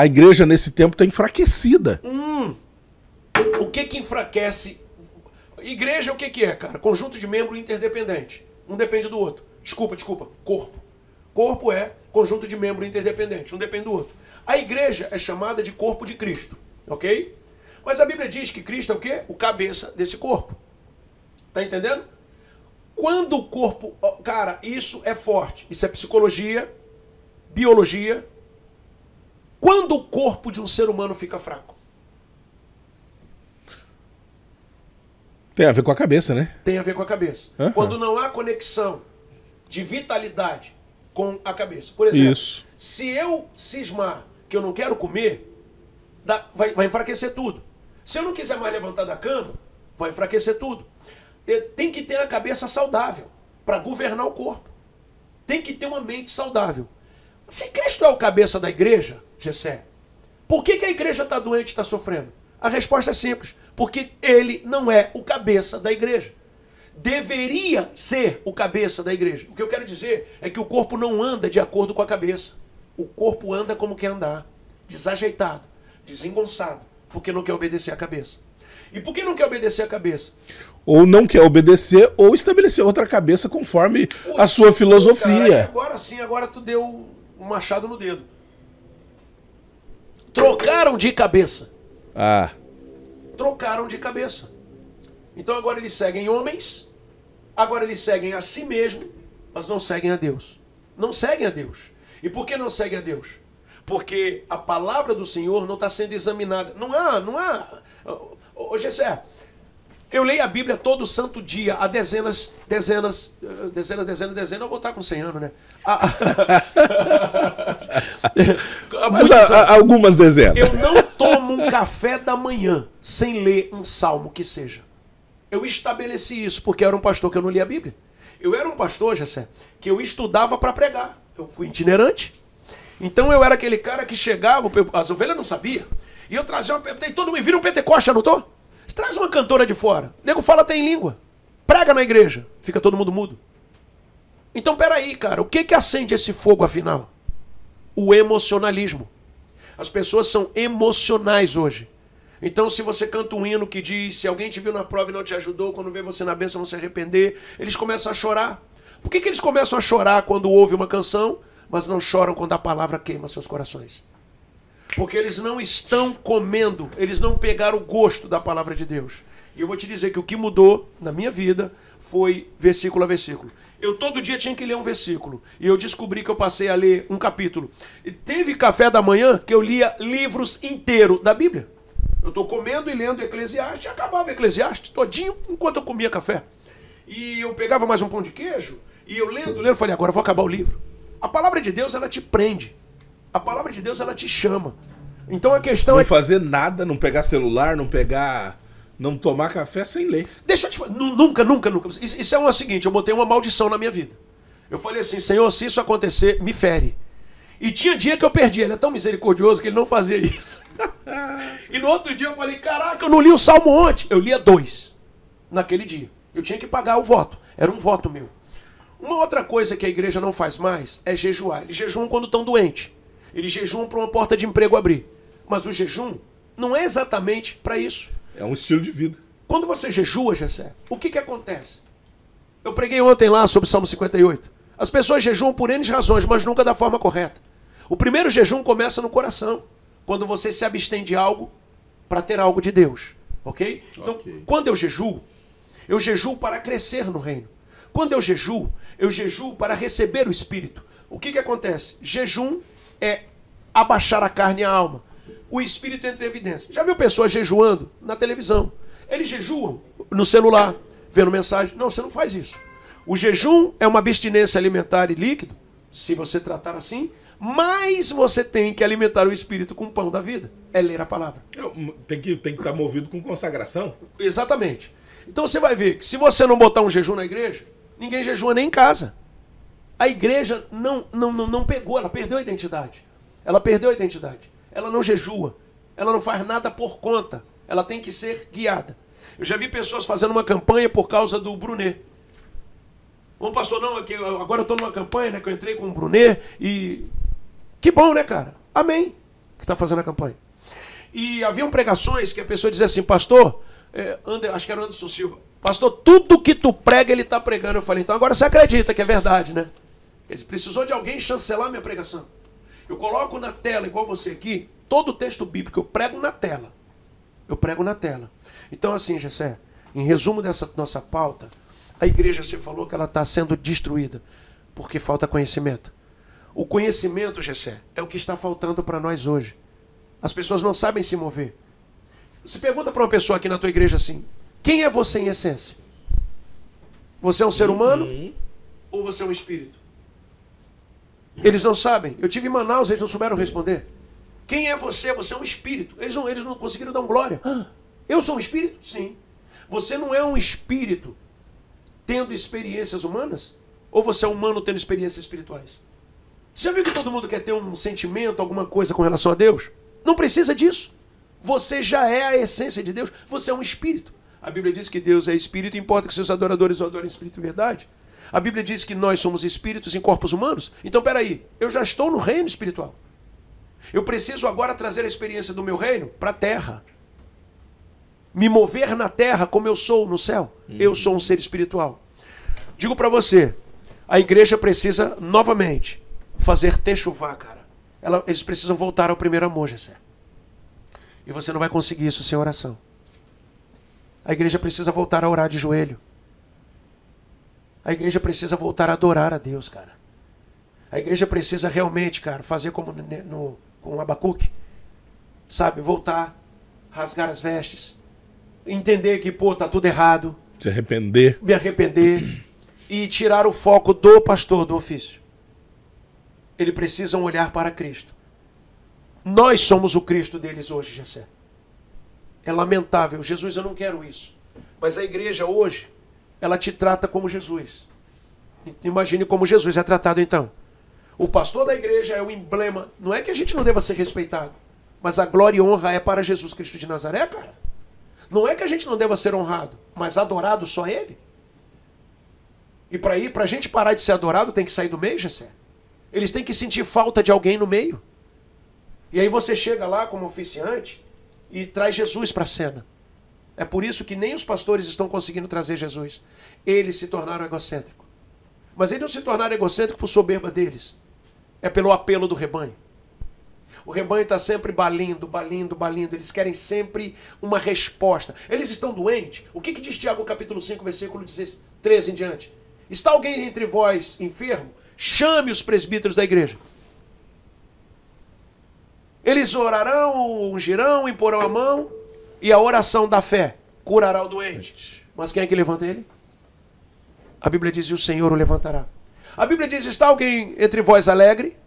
igreja nesse tempo está enfraquecida. O que enfraquece? Igreja o que é, cara? Conjunto de membros interdependente. Um depende do outro. Desculpa. Corpo. Corpo é conjunto de membros interdependentes, um depende do outro. A igreja é chamada de corpo de Cristo, ok? Mas a Bíblia diz que Cristo é o quê? O cabeça desse corpo. Tá entendendo? Quando o corpo... Cara, isso é forte. Isso é psicologia, biologia. Quando o corpo de um ser humano fica fraco? Tem a ver com a cabeça, né? Tem a ver com a cabeça. Uhum. Quando não há conexão de vitalidade com a cabeça. Por exemplo, Isso. se eu cismar que eu não quero comer, vai enfraquecer tudo. Se eu não quiser mais levantar da cama, vai enfraquecer tudo. Tem que ter a cabeça saudável para governar o corpo. Tem que ter uma mente saudável. Se Cristo é o cabeça da igreja, Gessé, por que a igreja está doente e está sofrendo? A resposta é simples. Porque ele não é o cabeça da igreja. Deveria ser o cabeça da igreja. O que eu quero dizer é que o corpo não anda de acordo com a cabeça. O corpo anda como quer andar. Desajeitado, desengonçado, porque não quer obedecer a cabeça. E por que não quer obedecer a cabeça? Ou não quer obedecer, ou estabelecer outra cabeça conforme a sua filosofia. Cara, agora sim, agora tu deu um machado no dedo. Trocaram de cabeça. Ah. Trocaram de cabeça. Então agora eles seguem homens, agora eles seguem a si mesmo, mas não seguem a Deus. Não seguem a Deus. E por que não seguem a Deus? Porque a palavra do Senhor não está sendo examinada. Não há. Ô Gessé, eu leio a Bíblia todo santo dia, há dezenas, eu vou estar com 100 anos, né? Mas algumas dezenas. Eu não tomo um café da manhã sem ler um salmo que seja. Eu estabeleci isso porque eu era um pastor que eu não lia a Bíblia. Eu era um pastor, Gessé, que eu estudava para pregar. Eu fui itinerante. Então eu era aquele cara que chegava, as ovelhas não sabiam, e eu trazia uma... Todo mundo vira um Pentecoste, anotou? Você traz uma cantora de fora, o nego fala até em língua, prega na igreja, fica todo mundo mudo. Então peraí, cara, o que acende esse fogo afinal? O emocionalismo. As pessoas são emocionais hoje. Então se você canta um hino que diz, se alguém te viu na prova e não te ajudou, quando vê você na bênção vão se arrepender, eles começam a chorar. Por que eles começam a chorar quando ouvem uma canção, mas não choram quando a palavra queima seus corações? Porque eles não estão comendo, eles não pegaram o gosto da palavra de Deus. E eu vou te dizer que o que mudou na minha vida foi versículo a versículo. Eu todo dia tinha que ler um versículo. E eu descobri que eu passei a ler um capítulo. E teve café da manhã que eu lia livros inteiros da Bíblia. Eu estou comendo e lendo Eclesiastes, e acabava Eclesiastes todinho enquanto eu comia café. E eu pegava mais um pão de queijo, e eu lendo, falei, agora eu vou acabar o livro. A palavra de Deus, ela te prende. A palavra de Deus, ela te chama. Então a questão não fazer nada, não pegar celular, não tomar café sem ler. Deixa eu te falar, nunca. Isso é o seguinte, eu botei uma maldição na minha vida. Eu falei assim, Senhor, se isso acontecer, me fere. E tinha dia que eu perdi, ele é tão misericordioso que ele não fazia isso. E no outro dia eu falei, caraca, eu não li o Salmo ontem. Eu lia 2 naquele dia. Eu tinha que pagar o voto, era um voto meu. Uma outra coisa que a igreja não faz mais é jejuar. Eles jejuam quando estão doentes. Eles jejuam para uma porta de emprego abrir. Mas o jejum não é exatamente para isso. É um estilo de vida. Quando você jejua, Gessé, o que acontece? Eu preguei ontem lá sobre Salmo 58. As pessoas jejuam por N razões, mas nunca da forma correta. O primeiro jejum começa no coração. Quando você se abstém de algo para ter algo de Deus. Ok? Então, quando eu jejuo para crescer no reino. Quando eu jejuo para receber o Espírito. O que acontece? Jejum é abaixar a carne e a alma. O Espírito entra em evidência. Já viu pessoas jejuando na televisão? Eles jejuam no celular, vendo mensagem. Não, você não faz isso. O jejum é uma abstinência alimentar e líquido, se você tratar assim, mas você tem que alimentar o Espírito com o pão da vida. É ler a palavra. Tem que estar movido com consagração. Exatamente. Então você vai ver que se você não botar um jejum na igreja, ninguém jejua nem em casa. A igreja não pegou, ela perdeu a identidade. Ela não jejua. Ela não faz nada por conta. Ela tem que ser guiada. Eu já vi pessoas fazendo uma campanha por causa do Brunet. Ô pastor, não, agora eu estou numa campanha, né, que eu entrei com o Brunet e... Que bom, né, cara? Amém. Que está fazendo a campanha. E haviam pregações que a pessoa dizia assim, pastor, acho que era o Anderson Silva, pastor, tudo que tu prega, ele está pregando. Eu falei, então agora você acredita que é verdade, né? Ele precisou de alguém chancelar minha pregação. Eu coloco na tela, igual você aqui, todo o texto bíblico, eu prego na tela. Eu prego na tela. Então assim, Gessé, em resumo dessa nossa pauta, a igreja, você falou que ela está sendo destruída porque falta conhecimento. O conhecimento, Gessé, é o que está faltando para nós hoje. As pessoas não sabem se mover. Você pergunta para uma pessoa aqui na tua igreja assim, quem é você em essência? Você é um ser humano ou você é um espírito? Eles não sabem. Eu tive em Manaus, eles não souberam responder. Quem é você? Você é um espírito. Eles não conseguiram dar um glória. Eu sou um espírito? Sim. Você não é um espírito tendo experiências humanas? Ou você é humano tendo experiências espirituais? Você já viu que todo mundo quer ter um sentimento, alguma coisa com relação a Deus? Não precisa disso. Você já é a essência de Deus. Você é um espírito. A Bíblia diz que Deus é espírito, importa que seus adoradores o adorem em espírito e verdade. A Bíblia diz que nós somos espíritos em corpos humanos. Então, peraí, eu já estou no reino espiritual. Eu preciso agora trazer a experiência do meu reino para a terra. Me mover na terra como eu sou no céu. Eu sou um ser espiritual. Digo para você, a igreja precisa novamente fazer techuvá, cara. Eles precisam voltar ao primeiro amor, Gessé. E você não vai conseguir isso sem oração. A igreja precisa voltar a orar de joelho. A igreja precisa voltar a adorar a Deus, cara. A igreja precisa realmente, cara, fazer como com Abacuque. Sabe, voltar, rasgar as vestes. Entender que, pô, tá tudo errado. Se arrepender. Me arrepender. E tirar o foco do pastor, do ofício. Eles precisam olhar para Cristo. Nós somos o Cristo deles hoje, Gessé. É lamentável. Jesus, eu não quero isso. Mas a igreja hoje, ela te trata como Jesus. Imagine como Jesus é tratado então. O pastor da igreja é o emblema. Não é que a gente não deva ser respeitado, mas a glória e honra é para Jesus Cristo de Nazaré, cara. Não é que a gente não deva ser honrado, mas adorado só Ele. E para a gente parar de ser adorado, tem que sair do meio, Gessé. Eles têm que sentir falta de alguém no meio. E aí você chega lá como oficiante e traz Jesus para a cena. É por isso que nem os pastores estão conseguindo trazer Jesus. Eles se tornaram egocêntricos. Mas eles não se tornaram egocêntricos por soberba deles. É pelo apelo do rebanho. O rebanho está sempre balindo. Eles querem sempre uma resposta. Eles estão doentes? O que diz Tiago capítulo 5, versículo 13 em diante? Está alguém entre vós enfermo? Chame os presbíteros da igreja. Eles orarão, ungirão, imporão a mão, e a oração da fé curará o doente. Mas quem é que levanta ele? A Bíblia diz, e o Senhor o levantará. A Bíblia diz, está alguém entre vós alegre?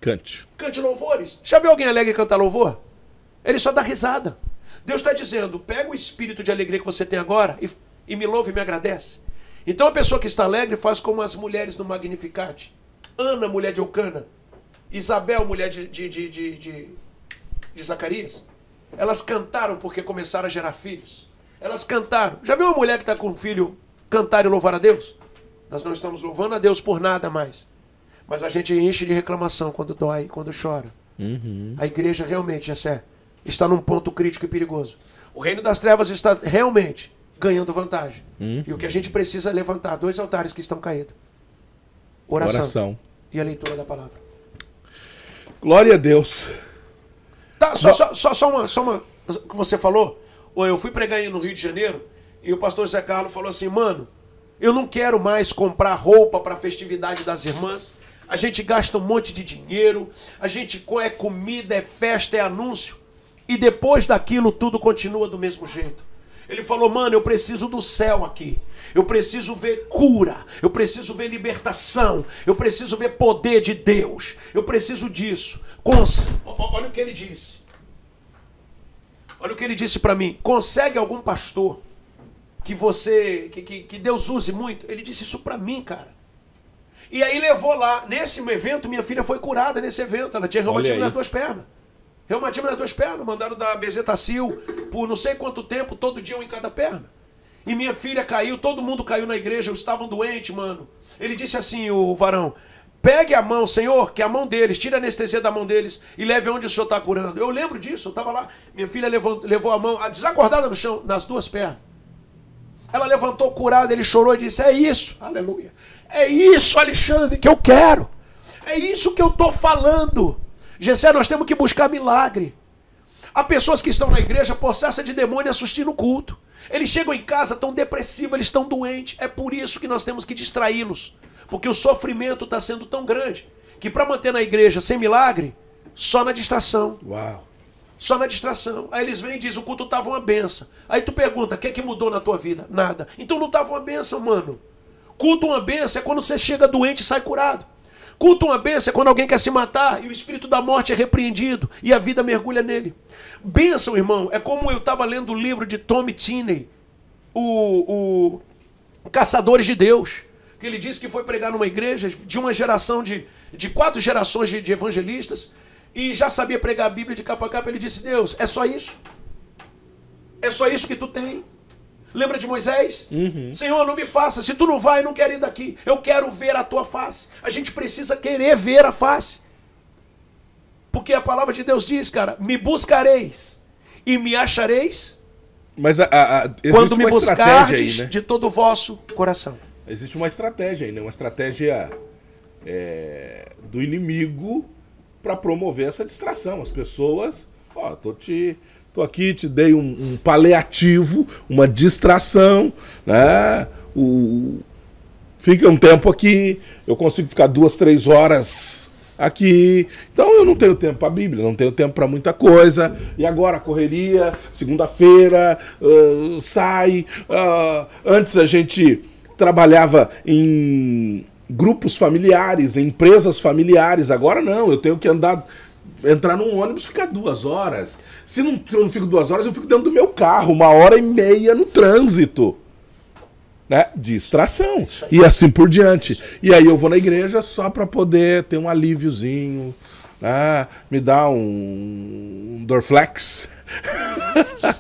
Cante. Cante louvores. Já viu alguém alegre cantar louvor? Ele só dá risada. Deus está dizendo, pega o espírito de alegria que você tem agora e me louve e me agradece. Então a pessoa que está alegre faz como as mulheres no Magnificat. Ana, mulher de Eucana. Isabel, mulher de Zacarias. Elas cantaram porque começaram a gerar filhos. Elas cantaram. Já viu uma mulher que está com um filho cantar e louvar a Deus? Nós não estamos louvando a Deus por nada mais. Mas a gente enche de reclamação quando dói, quando chora. A igreja realmente, Gessé, está num ponto crítico e perigoso. O reino das trevas está realmente ganhando vantagem. E o que a gente precisa é levantar 2 altares que estão caídos. Oração. E a leitura da palavra. Glória a Deus. Tá, só uma que você falou. Eu fui pregar no Rio de Janeiro e o pastor Zé Carlos falou assim, mano, eu não quero mais comprar roupa para a festividade das irmãs. A gente gasta um monte de dinheiro, a gente é comida, é festa, é anúncio. E depois daquilo tudo continua do mesmo jeito. Ele falou, mano, eu preciso do céu aqui. Eu preciso ver cura. Eu preciso ver libertação. Eu preciso ver poder de Deus. Eu preciso disso. Olha o que ele disse. Olha o que ele disse para mim. Consegue algum pastor que Deus use muito? Ele disse isso para mim, cara. E aí levou lá. Nesse evento, minha filha foi curada nesse evento. Ela tinha reumatismo nas 2 pernas. Reumatismo nas 2 pernas. Mandaram dar Bezetacil por não sei quanto tempo, todo dia um em cada perna. E minha filha caiu, todo mundo caiu na igreja, estavam doentes, mano. Ele disse assim, o varão, pegue a mão, Senhor, que é a mão deles, tira a anestesia da mão deles e leve onde o Senhor está curando. Eu lembro disso, eu estava lá, minha filha levou a mão, desacordada no chão, nas 2 pernas. Ela levantou curada, ele chorou e disse, é isso, aleluia. É isso, Alexandre, que eu quero. É isso que eu estou falando. Gessé, nós temos que buscar milagre. Há pessoas que estão na igreja possessas de demônio assistindo o culto. Eles chegam em casa, estão depressivos, eles estão doentes. É por isso que nós temos que distraí-los. Porque o sofrimento está sendo tão grande que para manter na igreja sem milagre, só na distração. Uau. Só na distração. Aí eles vêm e dizem, o culto estava uma benção. Aí tu pergunta, o que é que mudou na tua vida? Nada. Então não estava uma benção, mano. Culto uma benção é quando você chega doente e sai curado. Culto uma benção é quando alguém quer se matar e o espírito da morte é repreendido e a vida mergulha nele. Bênção, irmão, é como eu estava lendo o livro de Tommy Tinney, o Caçadores de Deus, que ele disse que foi pregar numa igreja de uma geração de 4 gerações de evangelistas e já sabia pregar a Bíblia de capa a capa. Ele disse, Deus, é só isso? É só isso que tu tem? Lembra de Moisés? Senhor, não me faça, se tu não vai, eu não quero ir daqui. Eu quero ver a tua face. A gente precisa querer ver a face. Porque a palavra de Deus diz, cara, me buscareis e me achareis. Mas quando me buscardes aí, né? De todo o vosso coração. Existe uma estratégia aí, né? Uma estratégia do inimigo para promover essa distração. As pessoas, ó, tô aqui, te dei um paliativo, uma distração, né? Fica um tempo aqui, eu consigo ficar 2, 3 horas aqui. Então eu não tenho tempo para a Bíblia, não tenho tempo para muita coisa. E agora correria, segunda-feira, sai. Antes a gente trabalhava em grupos familiares, em empresas familiares. Agora não, eu tenho que entrar num ônibus e ficar 2 horas. Se eu não fico 2 horas, eu fico dentro do meu carro, 1h30 no trânsito. Né? Distração. E assim por diante. E aí eu vou na igreja só para poder ter um alíviozinho, né? Me dá um Dorflex.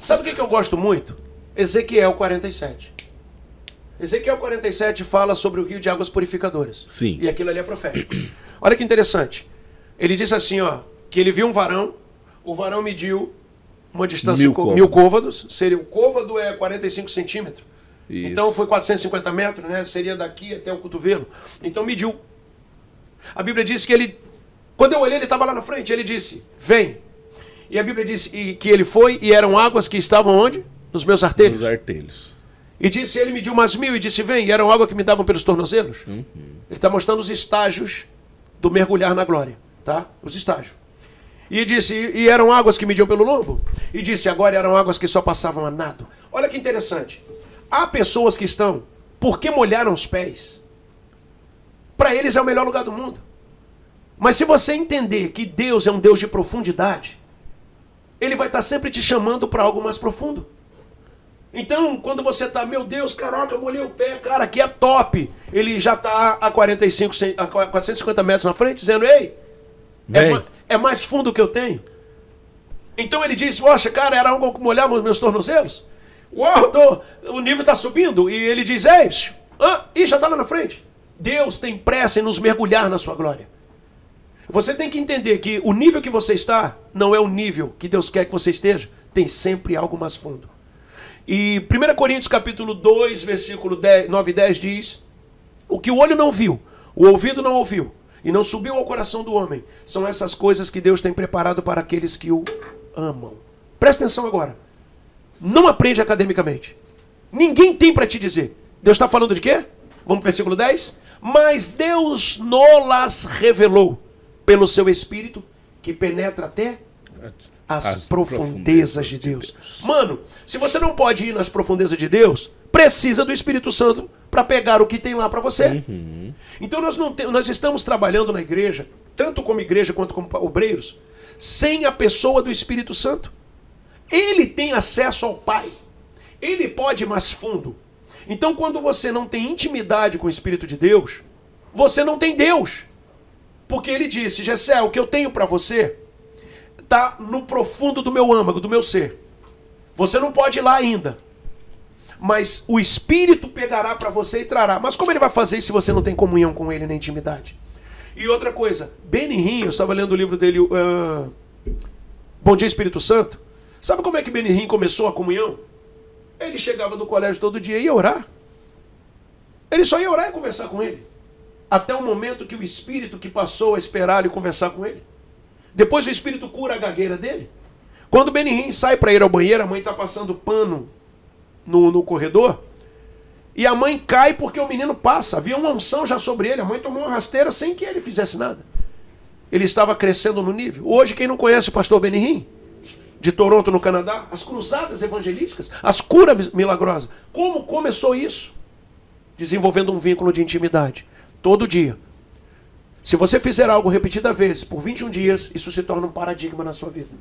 Sabe o que eu gosto muito? Ezequiel 47. Ezequiel 47 fala sobre o rio de águas purificadoras. Sim. E aquilo ali é profético. Olha que interessante. Ele diz assim, ó, que ele viu um varão, o varão mediu uma distância de 1000 côvados, seria, o côvado é 45 centímetros. Isso. Então foi 450 metros, né? Seria daqui até o cotovelo. Então mediu. A Bíblia diz que ele, quando eu olhei, ele estava lá na frente, ele disse, vem. E a Bíblia diz que ele foi e eram águas que estavam onde? Nos meus artelhos. Nos artelhos. E disse, ele mediu umas 1000 e disse, vem, e eram águas que me davam pelos tornozelos. Ele está mostrando os estágios do mergulhar na glória, tá? Os estágios. E disse, e eram águas que mediam pelo lombo. E disse, agora eram águas que só passavam a nado. Olha que interessante. Há pessoas que estão, porque molharam os pés, para eles é o melhor lugar do mundo. Mas se você entender que Deus é um Deus de profundidade, Ele vai estar sempre te chamando para algo mais profundo. Então, quando você está, meu Deus, caraca, eu molhei o pé, cara, aqui é top. Ele já está a 450 metros na frente, dizendo, ei, é mais fundo que eu tenho. Então ele disse, poxa, cara, era algo que molhava os meus tornozelos. Uau, o nível está subindo. E ele diz, ei, já está lá na frente. Deus tem pressa em nos mergulhar na sua glória. Você tem que entender que o nível que você está não é o nível que Deus quer que você esteja. Tem sempre algo mais fundo. E 1 Coríntios capítulo 2, versículo 9 e 10 diz, o que o olho não viu, o ouvido não ouviu, e não subiu ao coração do homem, são essas coisas que Deus tem preparado para aqueles que o amam. Presta atenção agora. Não aprende academicamente. Ninguém tem para te dizer. Deus está falando de quê? Vamos para o versículo 10. Mas Deus nolas revelou pelo seu Espírito que penetra até as profundezas de Deus. Mano, se você não pode ir nas profundezas de Deus, precisa do Espírito Santo para pegar o que tem lá para você. Então nós estamos trabalhando na igreja, tanto como igreja quanto como obreiros, sem a pessoa do Espírito Santo. Ele tem acesso ao Pai. Ele pode ir mais fundo. Então, quando você não tem intimidade com o Espírito de Deus, você não tem Deus. Porque ele disse, Gessé, o que eu tenho para você está no profundo do meu âmago, do meu ser. Você não pode ir lá ainda. Mas o Espírito pegará para você e trará. Mas como ele vai fazer isso se você não tem comunhão com ele, nem intimidade? E outra coisa, Benny Hinn, eu estava lendo o livro dele, Bom Dia Espírito Santo. Sabe como é que Benny Hinn começou a comunhão? Ele chegava do colégio todo dia e ia orar. Ele só ia orar e conversar com ele. Até o momento que o espírito que passou a esperar e conversar com ele. Depois o espírito cura a gagueira dele. Quando o Benihim sai para ir ao banheiro, a mãe está passando pano no corredor. E a mãe cai porque o menino passa. Havia uma unção já sobre ele. A mãe tomou uma rasteira sem que ele fizesse nada. Ele estava crescendo no nível. Hoje, quem não conhece o pastor Benihim, de Toronto, no Canadá, as cruzadas evangelísticas, as curas milagrosas. Como começou isso? Desenvolvendo um vínculo de intimidade. Todo dia. Se você fizer algo repetidas vezes, por 21 dias, isso se torna um paradigma na sua vida.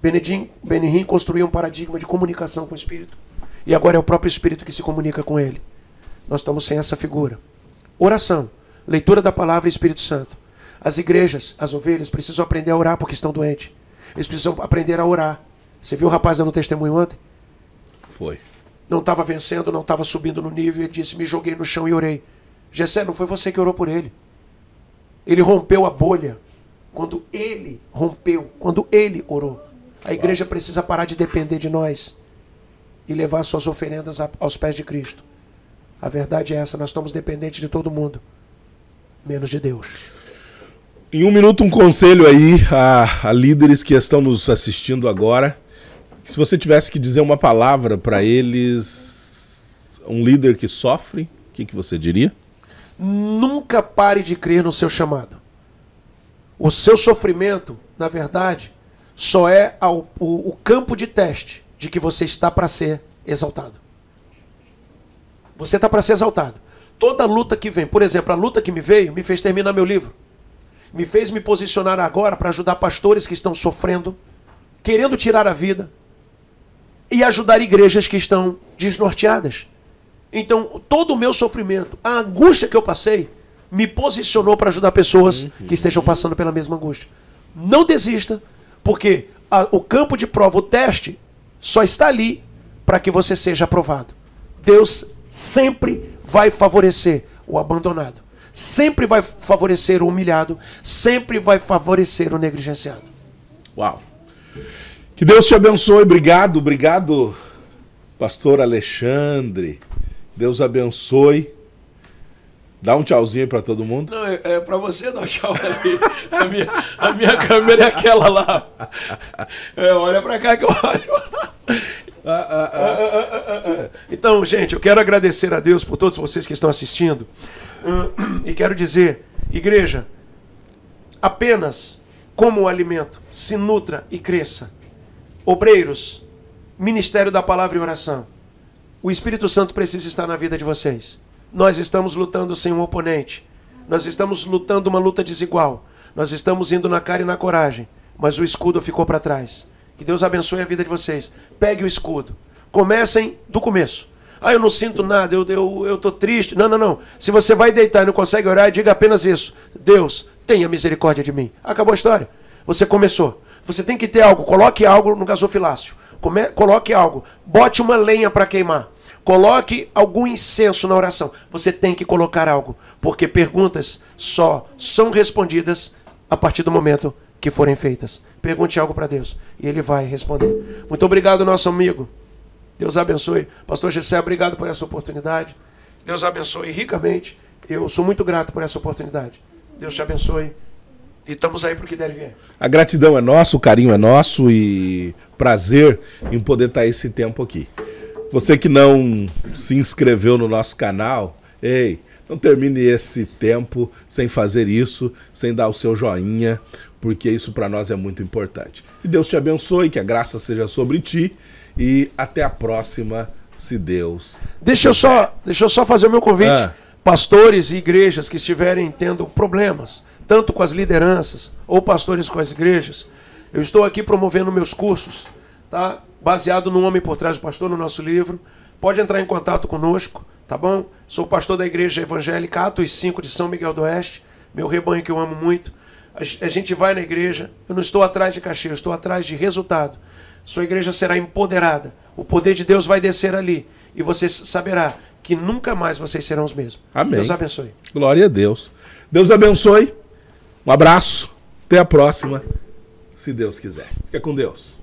Benihim construiu um paradigma de comunicação com o Espírito. E agora é o próprio Espírito que se comunica com ele. Nós estamos sem essa figura. Oração, leitura da palavra e Espírito Santo. As igrejas, as ovelhas, precisam aprender a orar porque estão doentes. Eles precisam aprender a orar. Você viu o rapaz dando testemunho ontem? Foi. Não estava vencendo, não estava subindo no nível. Ele disse, me joguei no chão e orei. Gessé, não foi você que orou por ele. Ele rompeu a bolha. Quando ele rompeu, quando ele orou. A igreja precisa parar de depender de nós e levar suas oferendas aos pés de Cristo. A verdade é essa, nós estamos dependentes de todo mundo, menos de Deus. Em um minuto, um conselho aí a líderes que estão nos assistindo agora. Se você tivesse que dizer uma palavra para eles, um líder que sofre, o que você diria? Nunca pare de crer no seu chamado. O seu sofrimento, na verdade, só é o campo de teste de que você está para ser exaltado. Você está para ser exaltado. Toda luta que vem, por exemplo, a luta que me veio, me fez terminar meu livro. Me fez me posicionar agora para ajudar pastores que estão sofrendo, querendo tirar a vida, e ajudar igrejas que estão desnorteadas. Então, todo o meu sofrimento, a angústia que eu passei, me posicionou para ajudar pessoas que estejam passando pela mesma angústia. Não desista, porque o campo de prova, o teste, só está ali para que você seja aprovado. Deus sempre vai favorecer o abandonado. Sempre vai favorecer o humilhado. Sempre vai favorecer o negligenciado. Uau! Que Deus te abençoe. Obrigado, obrigado, pastor Alexandre. Deus abençoe. Dá um tchauzinho para todo mundo. Não, é para você dar tchau ali. A minha câmera é aquela lá. Olha para cá que eu olho. Então, gente, eu quero agradecer a Deus por todos vocês que estão assistindo. E quero dizer, igreja, apenas como o alimento, se nutra e cresça. Obreiros, ministério da palavra e oração. O Espírito Santo precisa estar na vida de vocês. Nós estamos lutando sem um oponente. Nós estamos lutando uma luta desigual. Nós estamos indo na cara e na coragem. Mas o escudo ficou para trás. Que Deus abençoe a vida de vocês. Pegue o escudo. Comecem do começo. Eu não sinto nada, eu tô triste. Não. Se você vai deitar e não consegue orar, diga apenas isso. Deus, tenha misericórdia de mim. Acabou a história. Você começou. Você tem que ter algo. Coloque algo no gasofilácio. Coloque algo. Bote uma lenha para queimar. Coloque algum incenso na oração. Você tem que colocar algo. Porque perguntas só são respondidas a partir do momento que forem feitas. Pergunte algo para Deus e Ele vai responder. Muito obrigado, nosso amigo. Deus abençoe. Pastor Gessé, obrigado por essa oportunidade. Deus abençoe ricamente. Eu sou muito grato por essa oportunidade. Deus te abençoe. E estamos aí para o que der e vier. A gratidão é nossa, o carinho é nosso e prazer em poder estar esse tempo aqui. Você que não se inscreveu no nosso canal, não termine esse tempo sem fazer isso, sem dar o seu joinha, porque isso para nós é muito importante. Que Deus te abençoe, que a graça seja sobre ti e até a próxima, se Deus... Deixa eu só fazer o meu convite. Pastores e igrejas que estiverem tendo problemas, tanto com as lideranças ou pastores com as igrejas, eu estou aqui promovendo meus cursos, tá? Baseado no Homem por Trás do Pastor, no nosso livro. Pode entrar em contato conosco, tá bom? Sou pastor da Igreja Evangélica Atos 5 de São Miguel do Oeste, meu rebanho que eu amo muito. A gente vai na igreja, eu não estou atrás de cachê, eu estou atrás de resultado. Sua igreja será empoderada, o poder de Deus vai descer ali e você saberá que nunca mais vocês serão os mesmos. Amém. Deus abençoe. Glória a Deus. Deus abençoe. Um abraço. Até a próxima, se Deus quiser. Fica com Deus.